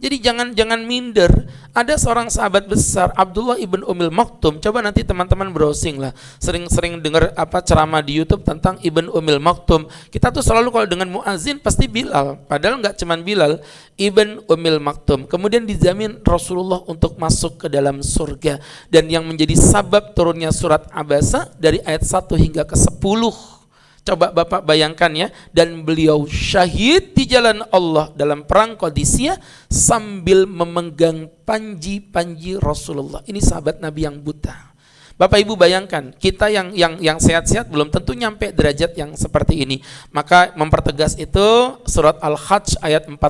Jadi jangan minder. Ada seorang sahabat besar Abdullah ibn Ummil Maktum. Coba nanti teman-teman browsing lah. Sering dengar ceramah di YouTube tentang Ibn Ummil Maktum. Kita tuh selalu kalau dengan muazin pasti Bilal. Padahal nggak cuman Bilal, Ibn Ummil Maktum. Kemudian dijamin Rasulullah untuk masuk ke dalam surga, dan yang menjadi sabab turunnya surat Abasa dari ayat 1 hingga ke 10. Coba Bapak bayangkan ya, dan beliau syahid di jalan Allah dalam perang Qadisiyah sambil memegang panji Rasulullah. Ini sahabat Nabi yang buta. Bapak Ibu bayangkan, kita yang sehat-sehat belum tentu nyampe derajat yang seperti ini. Maka mempertegas itu surat Al-Hajj ayat 46,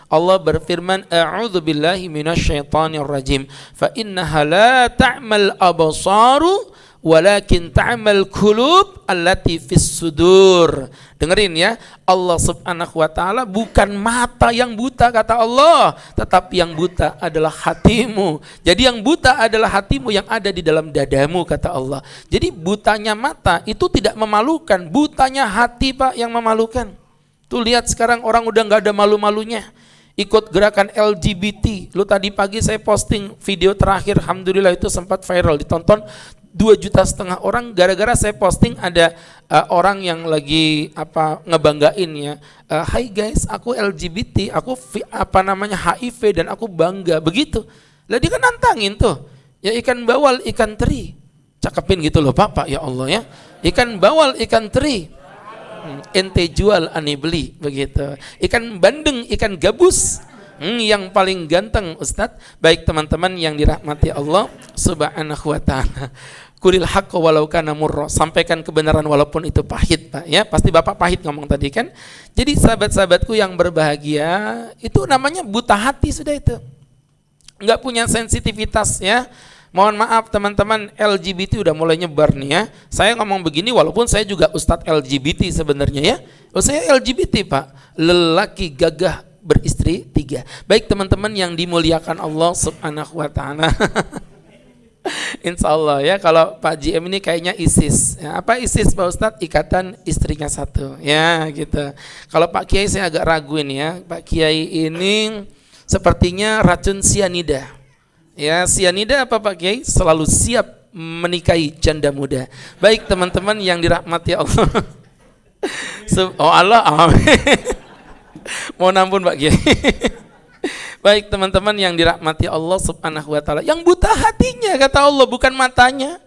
Allah berfirman, A'udzubillahi minasyaitonirrajim. Fa innaha la ta'mal absaru walakin ta'mal qulub allati fis sudur. Dengerin ya, Allah Subhanahu wa taala bukan mata yang buta kata Allah, tetapi yang buta adalah hatimu. Jadi yang buta adalah hatimu yang ada di dalam dadamu kata Allah. Jadi butanya mata itu tidak memalukan, butanya hati Pak yang memalukan. Tuh lihat sekarang orang udah nggak ada malu-malunya. Ikut gerakan LGBT. Lu tadi pagi saya posting video terakhir, alhamdulillah itu sempat viral, ditonton 2,5 juta orang gara-gara saya posting ada orang yang lagi ngebanggain ya. Hai guys, aku LGBT, aku HIV dan aku bangga begitu. Lah dia kan nantangin tuh. Ya ikan bawal, ikan teri. Cakepin gitu loh Pak ya Allah ya. Ikan bawal, ikan teri. Ente jual ane beli begitu. Ikan bandeng, ikan gabus. Yang paling ganteng Ustadz. Baik teman-teman yang dirahmati Allah Subhanahu wa taala. Qulil haqqa walau kana murra, sampaikan kebenaran walaupun itu pahit Pak ya. Pasti Bapak pahit ngomong tadi kan. Jadi sahabat-sahabatku yang berbahagia, itu namanya buta hati sudah itu. Enggak punya sensitivitas ya. Mohon maaf teman-teman, LGBT udah mulai nyebar nih ya. Saya ngomong begini walaupun saya juga Ustadz LGBT sebenarnya ya. Saya LGBT Pak, lelaki gagah beristri 3. Baik teman-teman yang dimuliakan Allah Subhanahu wa taala. Insya Allah ya, kalau Pak JM ini kayaknya ISIS ya. Apa ISIS Pak Ustadz? Ikatan istrinya 1 ya gitu. Kalau Pak Kiai saya agak ragu ini ya. Pak Kiai ini sepertinya racun sianida ya. Sianida apa Pak Kiai? Selalu siap menikahi janda muda. Baik teman-teman yang dirahmati Allah. Oh Allah, amin. Mohon ampun Pak Kiai. Baik teman-teman yang dirahmati Allah Subhanahu wa taala, yang buta hatinya kata Allah bukan matanya.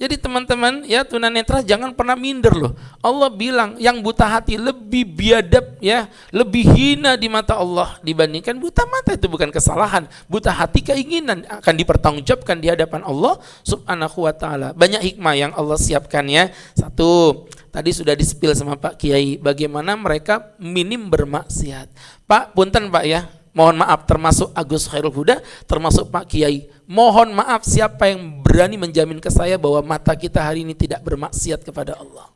Jadi teman-teman ya, tunanetra jangan pernah minder loh. Allah bilang yang buta hati lebih biadab ya, lebih hina di mata Allah dibandingkan buta mata. Itu bukan kesalahan, buta hati keinginan akan dipertanggungjawabkan di hadapan Allah Subhanahu wa taala. Banyak hikmah yang Allah siapkan ya. Satu, tadi sudah di-spill sama Pak Kiai bagaimana mereka minim bermaksiat. Pak, punten Pak ya. Mohon maaf, termasuk Agus Khairul Huda, termasuk Pak Kiai. Mohon maaf siapa yang berani menjamin ke saya bahwa mata kita hari ini tidak bermaksiat kepada Allah.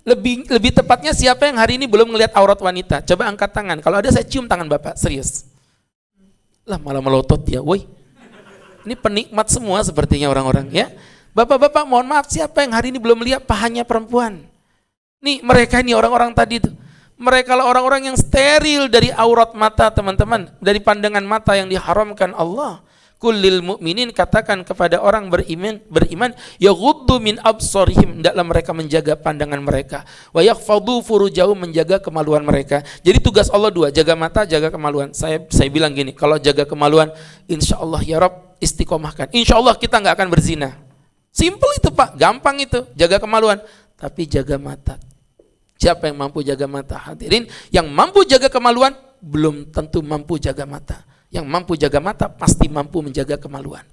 Lebih tepatnya siapa yang hari ini belum melihat aurat wanita? Coba angkat tangan. Kalau ada saya cium tangan Bapak, serius. Lah malah melotot ya, woi. Ini penikmat semua sepertinya orang-orang ya. Bapak-bapak mohon maaf siapa yang hari ini belum melihat pahanya perempuan? Nih mereka ini orang-orang tadi tuh. Mereka lah orang-orang yang steril dari aurat mata teman-teman, dari pandangan mata yang diharamkan Allah. Kullil mu'minin, katakan kepada orang beriman yaghuddu min absarihim, hendaklah mereka menjaga pandangan mereka, wa yakhfadhu furujahum, menjaga kemaluan mereka. Jadi tugas Allah dua, jaga mata, jaga kemaluan. Saya bilang gini, kalau jaga kemaluan, insyaallah ya Rabb istiqomahkan. Insyaallah kita nggak akan berzina. Simple itu Pak, gampang itu, jaga kemaluan. Tapi jaga mata. Siapa yang mampu jaga mata? Hadirin, yang mampu jaga kemaluan belum tentu mampu jaga mata. Yang mampu jaga mata pasti mampu menjaga kemaluan.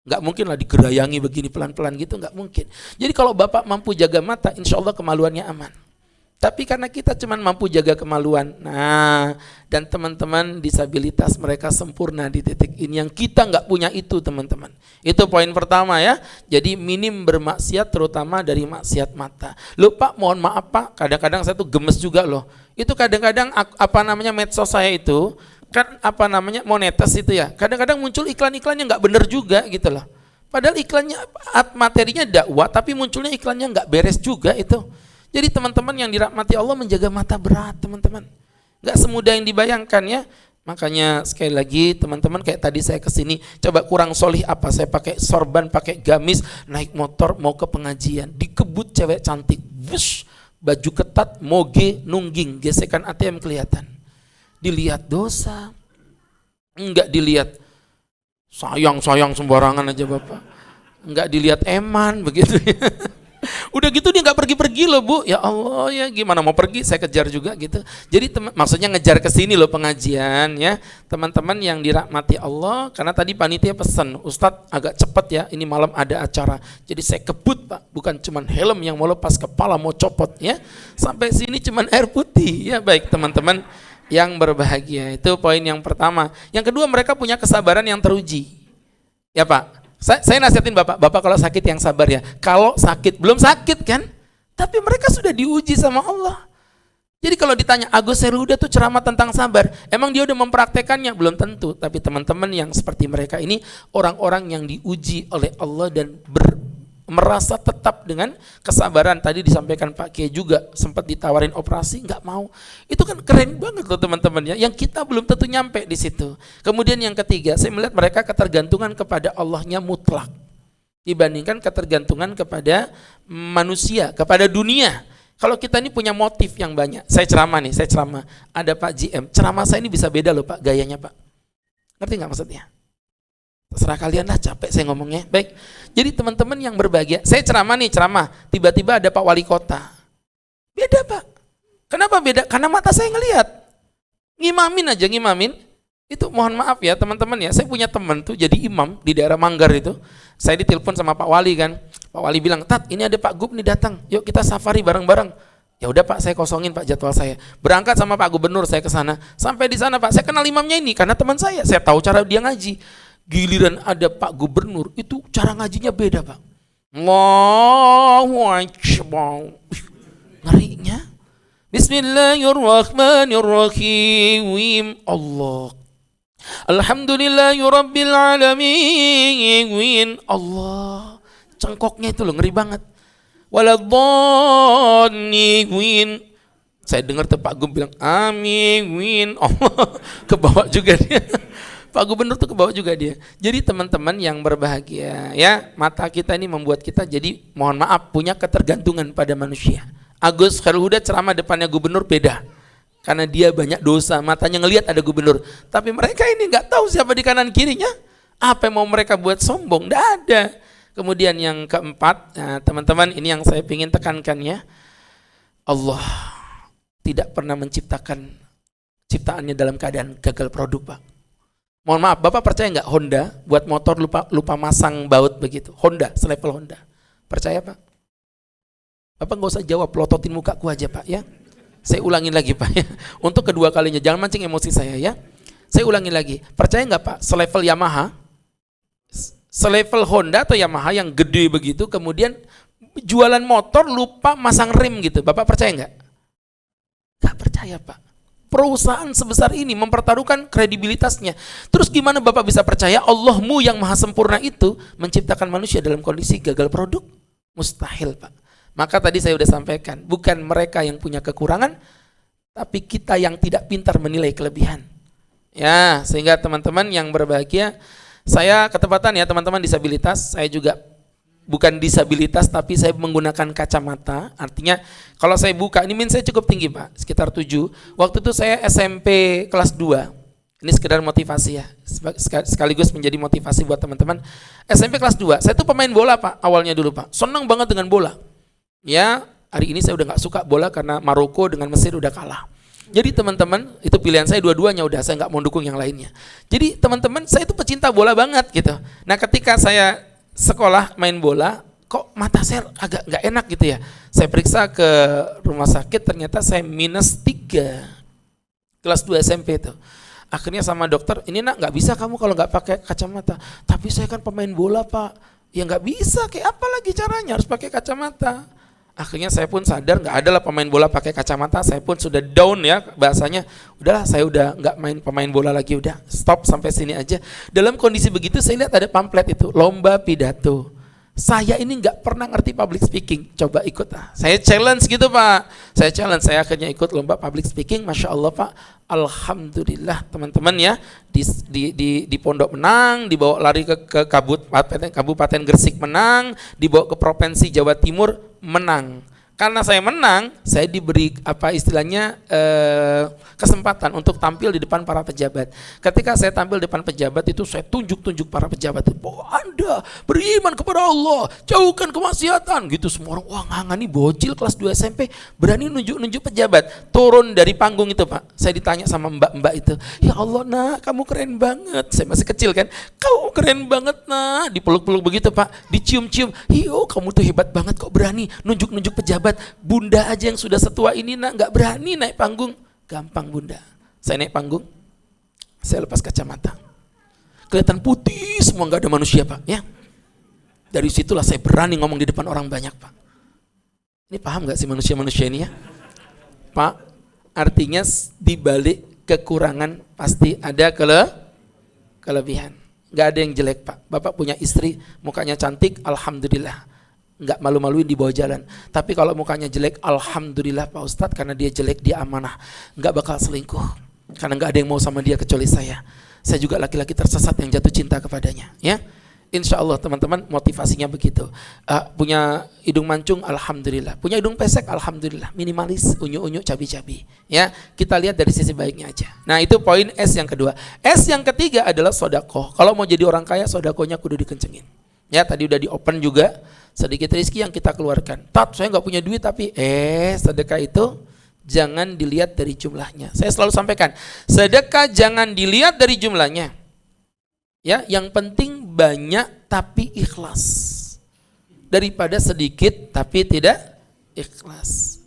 Nggak mungkin lah digerayangi begini pelan-pelan gitu, nggak mungkin. Jadi kalau Bapak mampu jaga mata, insya Allah kemaluannya aman. Tapi karena kita cuma mampu jaga kemaluan, nah, dan teman-teman disabilitas mereka sempurna di titik ini yang kita nggak punya itu teman-teman. Itu poin pertama ya. Jadi minim bermaksiat terutama dari maksiat mata. Loh Pak, mohon maaf Pak, kadang-kadang saya tuh gemes juga loh. Itu kadang-kadang medsos saya itu kan monetas itu ya. Kadang-kadang muncul iklan-iklan yang nggak bener juga gitu loh. Padahal iklannya materinya dakwah, tapi munculnya iklannya nggak beres juga itu. Jadi teman-teman yang dirahmati Allah menjaga mata berat teman-teman. Gak semudah yang dibayangkan ya. Makanya sekali lagi teman-teman kayak tadi saya kesini, coba kurang solih apa? Saya pakai sorban, pakai gamis, naik motor mau ke pengajian, dikebut cewek cantik, wush, baju ketat, moge, nungging, gesekan ATM kelihatan. Dilihat dosa, enggak dilihat sayang sembarangan aja Bapak. Enggak dilihat eman begitu ya. Udah gitu dia nggak pergi-pergi loh Bu, ya Allah ya gimana mau pergi, saya kejar juga gitu. Jadi maksudnya ngejar ke sini loh pengajian ya teman-teman yang dirahmati Allah. Karena tadi panitia pesan, Ustadz agak cepat ya, ini malam ada acara. Jadi saya kebut Pak, bukan cuman helm yang mau lepas, kepala mau copot ya. Sampai sini cuman air putih ya. Baik teman-teman yang berbahagia, itu poin yang pertama. Yang kedua, mereka punya kesabaran yang teruji ya Pak. Saya nasihatin Bapak kalau sakit yang sabar ya. Kalau sakit, belum sakit kan, tapi mereka sudah diuji sama Allah. Jadi kalau ditanya Agus Khairul Huda tuh ceramah tentang sabar, emang dia udah mempraktekannya? Belum tentu. Tapi teman-teman yang seperti mereka ini orang-orang yang diuji oleh Allah dan merasa tetap dengan kesabaran. Tadi disampaikan Pak Kiai juga sempat ditawarin operasi, nggak mau. Itu kan keren banget loh teman-teman ya, yang kita belum tentu nyampe di situ. Kemudian yang ketiga, saya melihat mereka ketergantungan kepada Allahnya mutlak dibandingkan ketergantungan kepada manusia, kepada dunia. Kalau kita ini punya motif yang banyak, saya ceramah, ada Pak GM, ceramah saya ini bisa beda loh Pak gayanya Pak. Ngerti nggak maksudnya? Terserah kalian lah, capek saya ngomongnya. Baik, jadi teman-teman yang berbahagia, saya ceramah, tiba-tiba ada Pak Wali Kota. Beda Pak. Kenapa beda? Karena mata saya ngelihat. Ngimamin. Itu mohon maaf ya teman-teman ya, saya punya teman tuh jadi imam di daerah Manggar itu. Saya ditelepon sama Pak Wali kan. Pak Wali bilang, "Tat, ini ada Pak Gub nih datang. Yuk kita safari bareng-bareng." Ya udah Pak, saya kosongin Pak jadwal saya. Berangkat sama Pak Gubernur saya ke sana. Sampai di sana Pak, saya kenal imamnya ini karena teman saya tahu cara dia ngaji. Giliran ada Pak Gubernur, itu cara ngajinya beda Pak. Allahu Akbar. Ngerinya. Bismillahirrahmanirrahim. Allah. Alhamdulillahirabbil alamin. Allah. Cengkoknya itu loh ngeri banget. Waladhdallin. Saya dengar tuh Pak Gub bilang amin. Allah kebawa juga dia. Pak Gubernur tuh kebawa juga dia. Jadi teman-teman yang berbahagia ya, mata kita ini membuat kita jadi mohon maaf punya ketergantungan pada manusia. Agus Khairul Huda ceramah depannya gubernur beda. Karena dia banyak dosa, matanya ngelihat ada gubernur. Tapi mereka ini nggak tahu siapa di kanan kirinya. Apa yang mau mereka buat sombong? Nggak ada. Kemudian yang keempat, nah, teman-teman ini yang saya ingin tekankan ya. Allah tidak pernah menciptakan ciptaannya dalam keadaan gagal produk, Pak. Mohon maaf, Bapak percaya nggak Honda buat motor lupa masang baut begitu? Honda, selevel Honda. Percaya, Pak? Bapak nggak usah jawab, pelototin mukaku aja, Pak ya. Saya ulangin lagi, Pak ya. Untuk kedua kalinya, jangan mancing emosi saya ya. Saya ulangin lagi. Percaya nggak, Pak? Selevel Yamaha, selevel Honda atau Yamaha yang gede begitu, kemudian jualan motor lupa masang rem gitu. Bapak percaya nggak? Nggak percaya, Pak. Perusahaan sebesar ini mempertaruhkan kredibilitasnya. Terus gimana Bapak bisa percaya Allahmu yang maha sempurna itu menciptakan manusia dalam kondisi gagal produk? Mustahil, Pak. Maka tadi saya sudah sampaikan, bukan mereka yang punya kekurangan, tapi kita yang tidak pintar menilai kelebihan. Ya, sehingga teman-teman yang berbahagia, saya ketepatan ya teman-teman disabilitas, saya juga bukan disabilitas tapi saya menggunakan kacamata. Artinya kalau saya buka, ini min saya cukup tinggi Pak, sekitar 7. Waktu itu saya SMP kelas 2. Ini sekedar motivasi ya, sekaligus menjadi motivasi buat teman-teman. SMP kelas 2, saya tuh pemain bola Pak, awalnya dulu Pak. Senang banget dengan bola. Ya, hari ini saya udah gak suka bola karena Maroko dengan Mesir udah kalah. Jadi teman-teman, itu pilihan saya dua-duanya udah, saya gak mau dukung yang lainnya. Jadi teman-teman, saya itu pecinta bola banget gitu. Nah ketika saya sekolah main bola, kok mata saya agak nggak enak gitu ya. Saya periksa ke rumah sakit, ternyata saya -3 kelas 2 SMP itu. Akhirnya sama dokter, ini nak nggak bisa kamu kalau nggak pakai kacamata. Tapi saya kan pemain bola Pak, ya nggak bisa, kayak apa lagi caranya harus pakai kacamata. Akhirnya saya pun sadar nggak ada lah pemain bola pakai kacamata, saya pun sudah down ya bahasanya. Udahlah saya udah nggak main pemain bola lagi, udah stop sampai sini aja. Dalam kondisi begitu saya lihat ada pamflet itu, lomba pidato. Saya ini nggak pernah ngerti public speaking, coba ikut ah. Saya challenge gitu Pak, saya akhirnya ikut lomba public speaking, Masya Allah Pak. Alhamdulillah teman-teman ya, di Pondok menang, dibawa lari ke Kabupaten Gresik menang, dibawa ke Provinsi Jawa Timur menang. Karena saya menang, saya diberi apa istilahnya kesempatan untuk tampil di depan para pejabat. Ketika saya tampil di depan pejabat itu saya tunjuk-tunjuk para pejabat itu, bahwa Anda beriman kepada Allah, jauhkan kemaksiatan gitu. Semua orang, wah nganga nih bocil kelas 2 SMP berani nunjuk-nunjuk pejabat. Turun dari panggung itu Pak, saya ditanya sama mbak-mbak itu, ya Allah nak kamu keren banget. Saya masih kecil kan, kamu keren banget nak. Dipeluk-peluk begitu Pak, dicium-cium, hiyo kamu tuh hebat banget kok berani nunjuk-nunjuk pejabat. Bunda aja yang sudah setua ini nak nggak berani naik panggung. Gampang Bunda, saya naik panggung, saya lepas kacamata, kelihatan putih semua, nggak ada manusia Pak ya. Dari situlah saya berani ngomong di depan orang banyak Pak. Ini paham nggak sih manusia-manusia ini ya Pak? Artinya di balik kekurangan pasti ada kelebihan. Nggak ada yang jelek Pak. Bapak punya istri mukanya cantik, alhamdulillah, nggak malu-maluin di bawah jalan. Tapi kalau mukanya jelek, alhamdulillah Pak Ustadz, karena dia jelek, dia amanah, nggak bakal selingkuh, karena nggak ada yang mau sama dia kecuali saya. Saya juga laki-laki tersesat yang jatuh cinta kepadanya ya. Insya Allah teman-teman motivasinya begitu. Punya hidung mancung, alhamdulillah. Punya hidung pesek, alhamdulillah. Minimalis, unyu-unyu, cabi-cabi ya. Kita lihat dari sisi baiknya aja. Nah itu poin S yang kedua. S yang ketiga adalah sodakoh. Kalau mau jadi orang kaya, sodakohnya kudu dikencengin ya. Tadi udah di open juga, sedikit rezeki yang kita keluarkan. Saya nggak punya duit, tapi sedekah itu jangan dilihat dari jumlahnya. Saya selalu sampaikan, sedekah jangan dilihat dari jumlahnya. Ya, yang penting banyak tapi ikhlas, daripada sedikit tapi tidak ikhlas.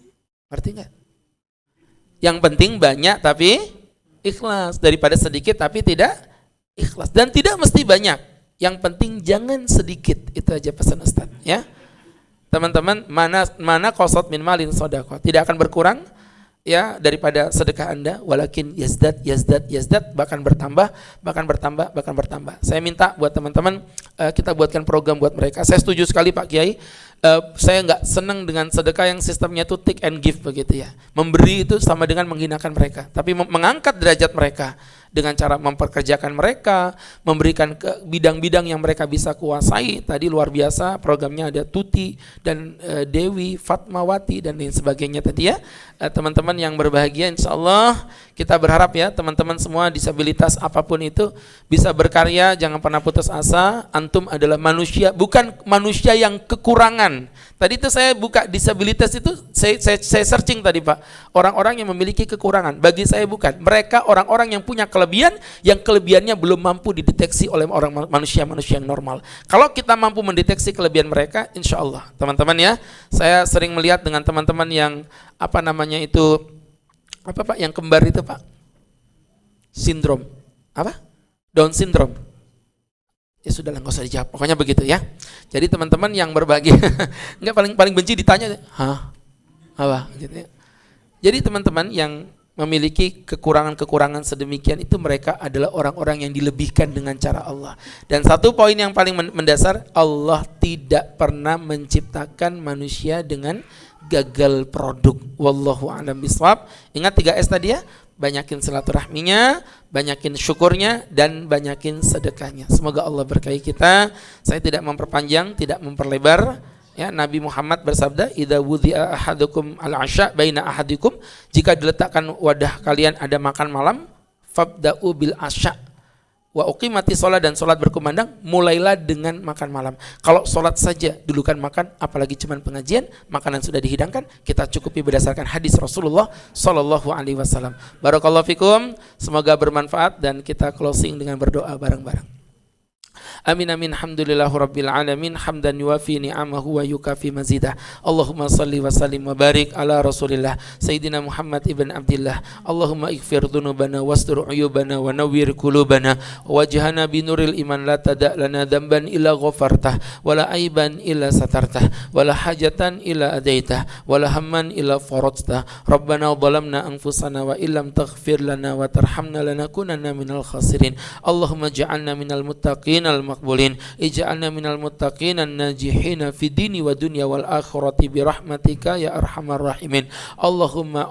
Ngerti nggak? Yang penting banyak tapi ikhlas, daripada sedikit tapi tidak ikhlas. Dan tidak mesti banyak. Yang penting jangan sedikit, itu aja pesan Ustaz ya. Teman-teman, mana qasad min malin shadaqah, tidak akan berkurang ya daripada sedekah Anda, walakin yazdad, bahkan bertambah. Saya minta buat teman-teman, kita buatkan program buat mereka. Saya setuju sekali Pak Kiai. Saya nggak senang dengan sedekah yang sistemnya itu take and give begitu ya. Memberi itu sama dengan menghinakan mereka, tapi mengangkat derajat mereka. dengan cara memperkerjakan mereka, memberikan ke bidang-bidang yang mereka bisa kuasai. Tadi luar biasa programnya, ada Tuti dan Dewi, Fatmawati dan lain sebagainya tadi ya. Teman-teman yang berbahagia, insya Allah kita berharap ya teman-teman semua disabilitas apapun itu bisa berkarya, jangan pernah putus asa. Antum adalah manusia, bukan manusia yang kekurangan. Tadi itu saya buka disabilitas itu, saya searching tadi Pak, orang-orang yang memiliki kekurangan. Bagi saya bukan, mereka orang-orang yang punya kelebihan, yang kelebihannya belum mampu dideteksi oleh orang manusia-manusia yang normal. Kalau kita mampu mendeteksi kelebihan mereka, insya Allah teman-teman ya. Saya sering melihat dengan teman-teman yang apa namanya itu, apa Pak, yang kembar itu Pak, sindrom apa, Down syndrome. Ya sudah lah, nggak usah dijawab, pokoknya begitu ya. Jadi teman-teman yang berbahagia nggak, paling benci ditanya, hah apa gitu ya. Jadi teman-teman yang memiliki kekurangan-kekurangan sedemikian itu, mereka adalah orang-orang yang dilebihkan dengan cara Allah. Dan satu poin yang paling mendasar, Allah tidak pernah menciptakan manusia dengan gagal produk. Wallahu a'lam bishawab. Ingat 3S tadi ya, banyakin silaturahminya, banyakin syukurnya, dan banyakin sedekahnya. Semoga Allah berkahi kita. Saya tidak memperpanjang, tidak memperlebar. Ya, Nabi Muhammad bersabda, "Idza wudhi'a ahadukum al-'asha baina ahadikum," jika diletakkan wadah kalian ada makan malam, fabda'u bil 'asha wa uqimati sholat, dan sholat berkumandang, mulailah dengan makan malam. Kalau sholat saja dulukan makan, apalagi cuman pengajian, makanan sudah dihidangkan, kita cukupi berdasarkan hadis Rasulullah Sallallahu Alaihi Wasallam. Barakallahu fikum, semoga bermanfaat, dan kita closing dengan berdoa bareng-bareng. Amin amin, hamdulillah rabbil alamin, hamdan yuwafi ni'amahu wa yukafi mazidah. Allahumma salli wa sallim wa barik ala rasulillah Sayyidina Muhammad ibn Abdillah. Allahumma ighfir dhunubana wastur uyubana wa nawwir qulubana wajhana binuril iman, la tada' lana dhanban illa ghafartah wa la aiban illa satartah wa la hajatan illa adaitah wa la hamman illa faradtah. Rabbana zalamna anfusana wa illam taghfir lana wa tarhamna lanakunanna minal khasirin. Allahumma ja'alna minal muttaqin al-maqbulin, ij'alna minal muttaqin an-najihin fi dini wa dunya wal akhirati bi rahmatika ya arhamar rahimin. Allahumma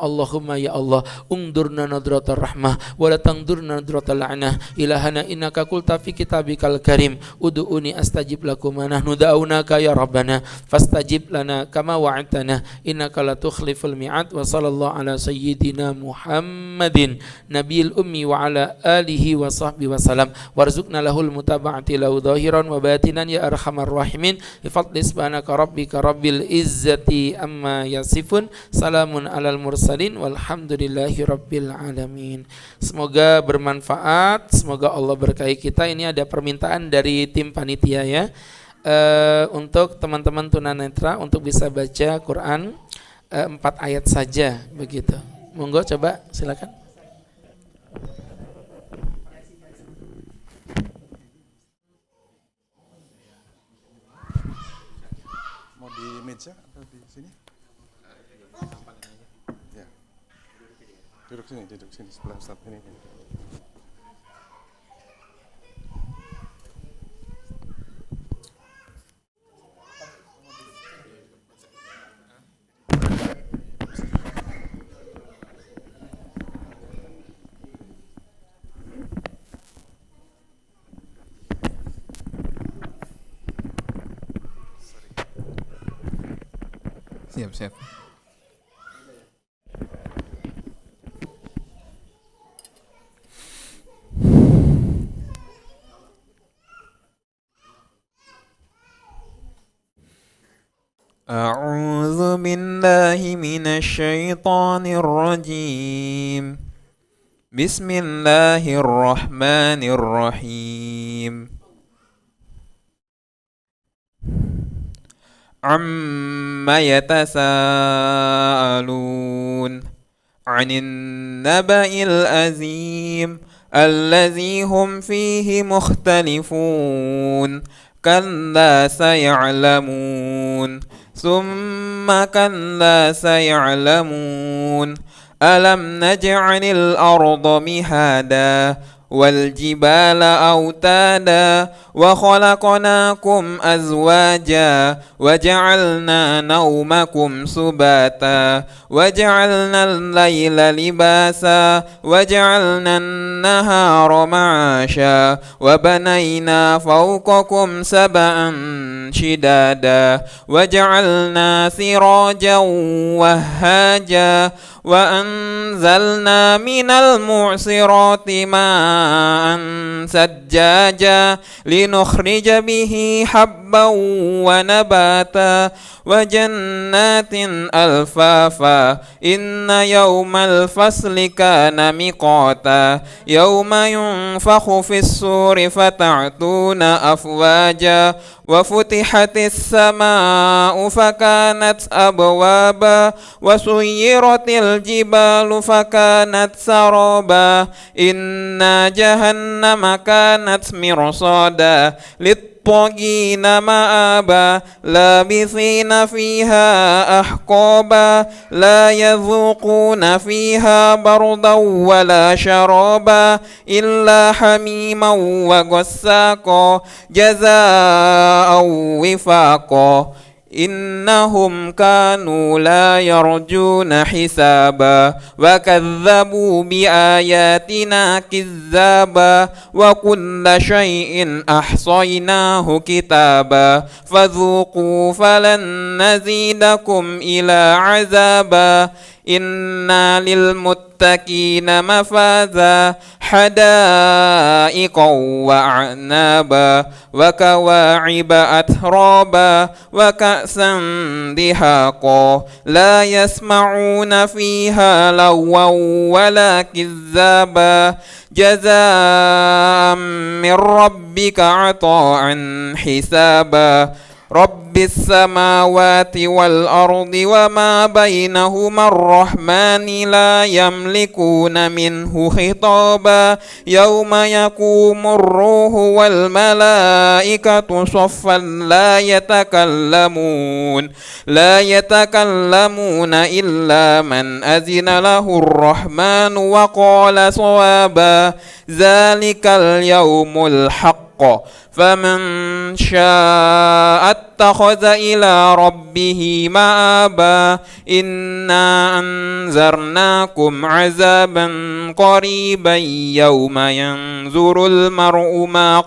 ya Allah, ungdurna nadratar rahmah wa la tangdurna nadratal la'nah. Ilahana innaka qulta fi kitabikal karim, ud'uni astajib lakum wa nahnu da'awnaka ya rabbana fastajib lana kama wa'adtana innaka la tukhliful mi'ad. Wa sallallahu ala sayyidina Muhammadin nabiyil ummi wa ala alihi wa sahbihi wa salam, warzuqna lahul mutaba'ati lahu dhahiran wa batinan ya arhamar rahimin. Bi fadli subhanaka rabbika rabbil izzati amma yasifun, salamun alal mursalin walhamdulillahi rabbil alamin. Semoga bermanfaat, semoga Allah berkahi kita. Ini ada permintaan dari tim panitia ya, untuk teman-teman tunanetra untuk bisa baca Quran 4 ayat saja begitu. Monggo coba silakan. Di meja atau di sini? Ya. Duduk sini sebelah Ustaz ini. Siap. A'udzu billahi minasy syaithanir rajim. Bismillahirrahmanirrahim. Amma yatasaalun 'anil naba'il azim allazi hum fihi mukhtalifun. Kalla saya'lamun, thumma kalla saya'lamun. Alam naj'alil arda mihada والجبال أوتادا وخلقناكم أزواجا وجعلنا نومكم سباتا وجعلنا الليل لباسا وجعلنا النهار معاشا وبنينا فوقكم سبعا شدادا وجعلنا سراجا وهاجا وأنزلنا من المعصرات ماء سجاجا لنخرج به حبا ونباتا وجنات ألفافا إن يوم الفصل كان ميقاتا يوم ينفخ في الصور فتعتون أفواجا وفتحت السماء فكانت أبوابا وسيرت الجبال فكانت سرابا إن جهنم كانت مرصادا للطاغين مآبا لابثين فيها أحقابا لا يذوقون فيها بردا ولا شرابا إلا حميما وغساقا جزاء وفاقا إنهم كانوا لا يرجون حسابا وكذبوا بآياتنا كذابا وكل شيء أحصيناه كتابا فذوقوا فلن نزيدكم إلا عذابا إنا للمتقين مفازا حدائق وأعنابا وكواعب أترابا وكأسا دهاقا لا يسمعون فيها لغوا ولا كذابا جزاء من ربك عطاء حسابا رب السماوات والأرض وما بينهما الرحمن لا يملكون منه خطابا يوم يقوم الروح والملائكة صفا لا يتكلمون إلا من أذن له الرحمن وقال صوابا ذلك اليوم الحق فمن شاء اتخذ إلى ربه مآبا إنا أنذرناكم عذابا قريبا يوم ينظر المرء ما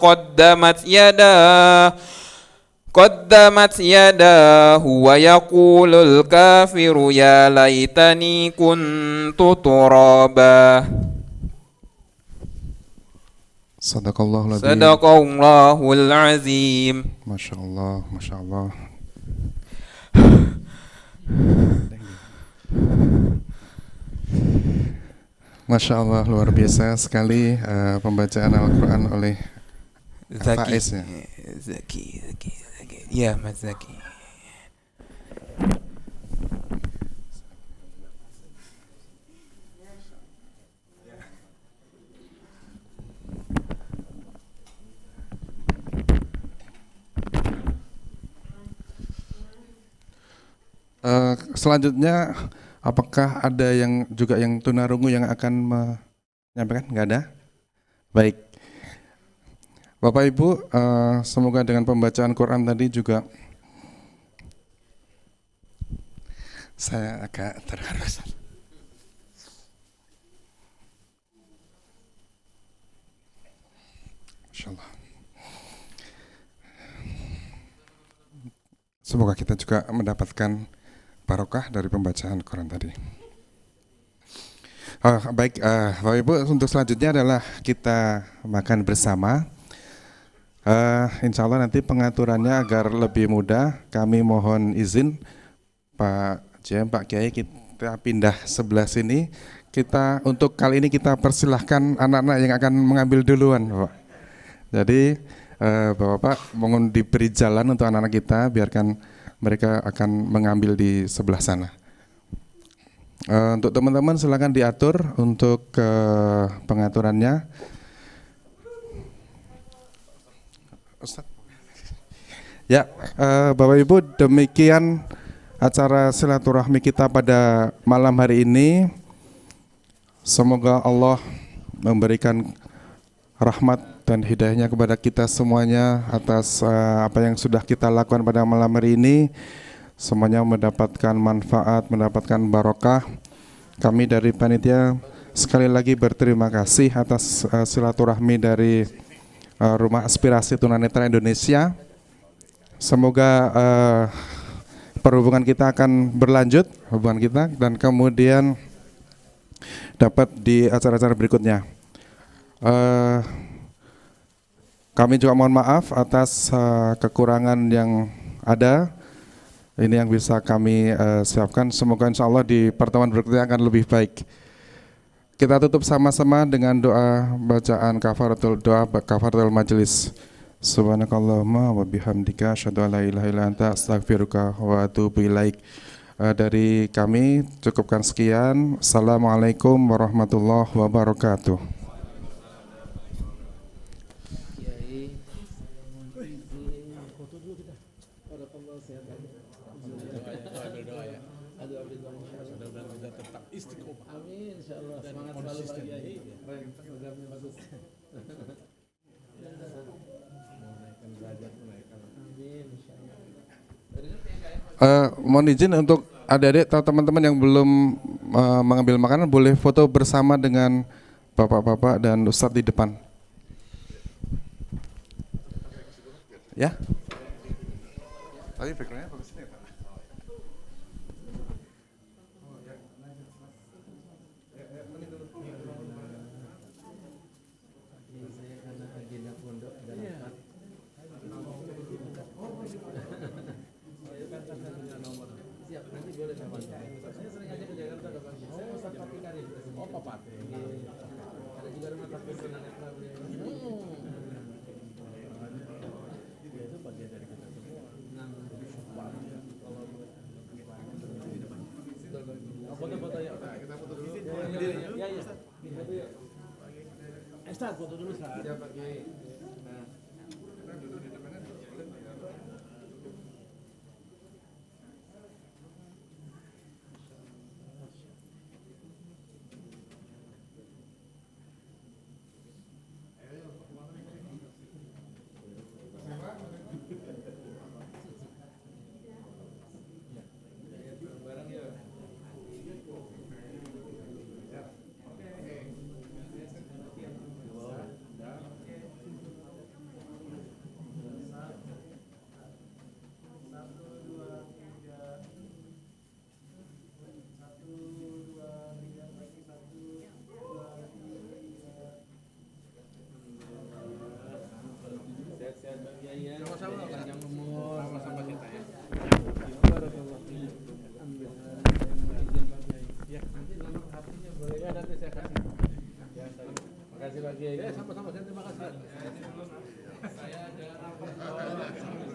قدمت يداه ويقول الكافر يا ليتني كنت ترابا Sadaqallahul adzim. Sadaqallahul azim. Masya Allah, Masya Allah. Masya Allah, luar biasa sekali pembacaan Al-Quran oleh Faiz ya. Zaki. Ya, Mas Zaki. Selanjutnya, apakah ada yang juga yang tunarungu yang akan menyampaikan? Nggak ada? Baik. Bapak Ibu, semoga dengan pembacaan Quran tadi juga saya agak terharu. Masya Allah. Semoga kita juga mendapatkan barokah dari pembacaan Quran tadi. Baik, Bapak Ibu, untuk selanjutnya adalah kita makan bersama. Insya Allah nanti pengaturannya agar lebih mudah, kami mohon izin Pak JM, Pak Kiai, kita pindah sebelah sini. Untuk kali ini kita persilahkan anak-anak yang akan mengambil duluan, Bapak. Jadi Bapak mohon diberi jalan untuk anak-anak kita, biarkan mereka akan mengambil di sebelah sana. Untuk teman-teman silakan diatur untuk pengaturannya. Ustaz. Ya, Bapak Ibu, demikian acara silaturahmi kita pada malam hari ini. Semoga Allah memberikan rahmat dan hidayahnya kepada kita semuanya atas apa yang sudah kita lakukan pada malam hari ini. Semuanya mendapatkan manfaat, mendapatkan barokah. Kami dari panitia sekali lagi berterima kasih atas silaturahmi dari Rumah Aspirasi Tunanetra Indonesia. Semoga perhubungan kita akan berlanjut, hubungan kita, dan kemudian dapat di acara-acara berikutnya. Kami juga mohon maaf atas kekurangan yang ada. Ini yang bisa kami siapkan. Semoga insya Allah di pertemuan berikutnya akan lebih baik. Kita tutup sama-sama dengan doa bacaan kafaratul majelis. Subhanakallahumma wa bihamdika asyhadu an la ilaha illa anta astaghfiruka wa atubu ilaik. Dari kami cukupkan sekian. Assalamualaikum warahmatullahi wabarakatuh. Mohon izin untuk adik-adik atau teman-teman yang belum mengambil makanan boleh foto bersama dengan bapak-bapak dan ustadz di depan. Ya. Tadi backgroundnya bagus ini ya, Pak. Foto dulu, Ustaz. Sama-sama, panjang umur, sama-sama kita ya. Ya, nanti nomor HP-nya boleh ya, nanti saya kasih. Ya, terima kasih lagi. Ya, sama-sama, saya terima kasih. Saya ada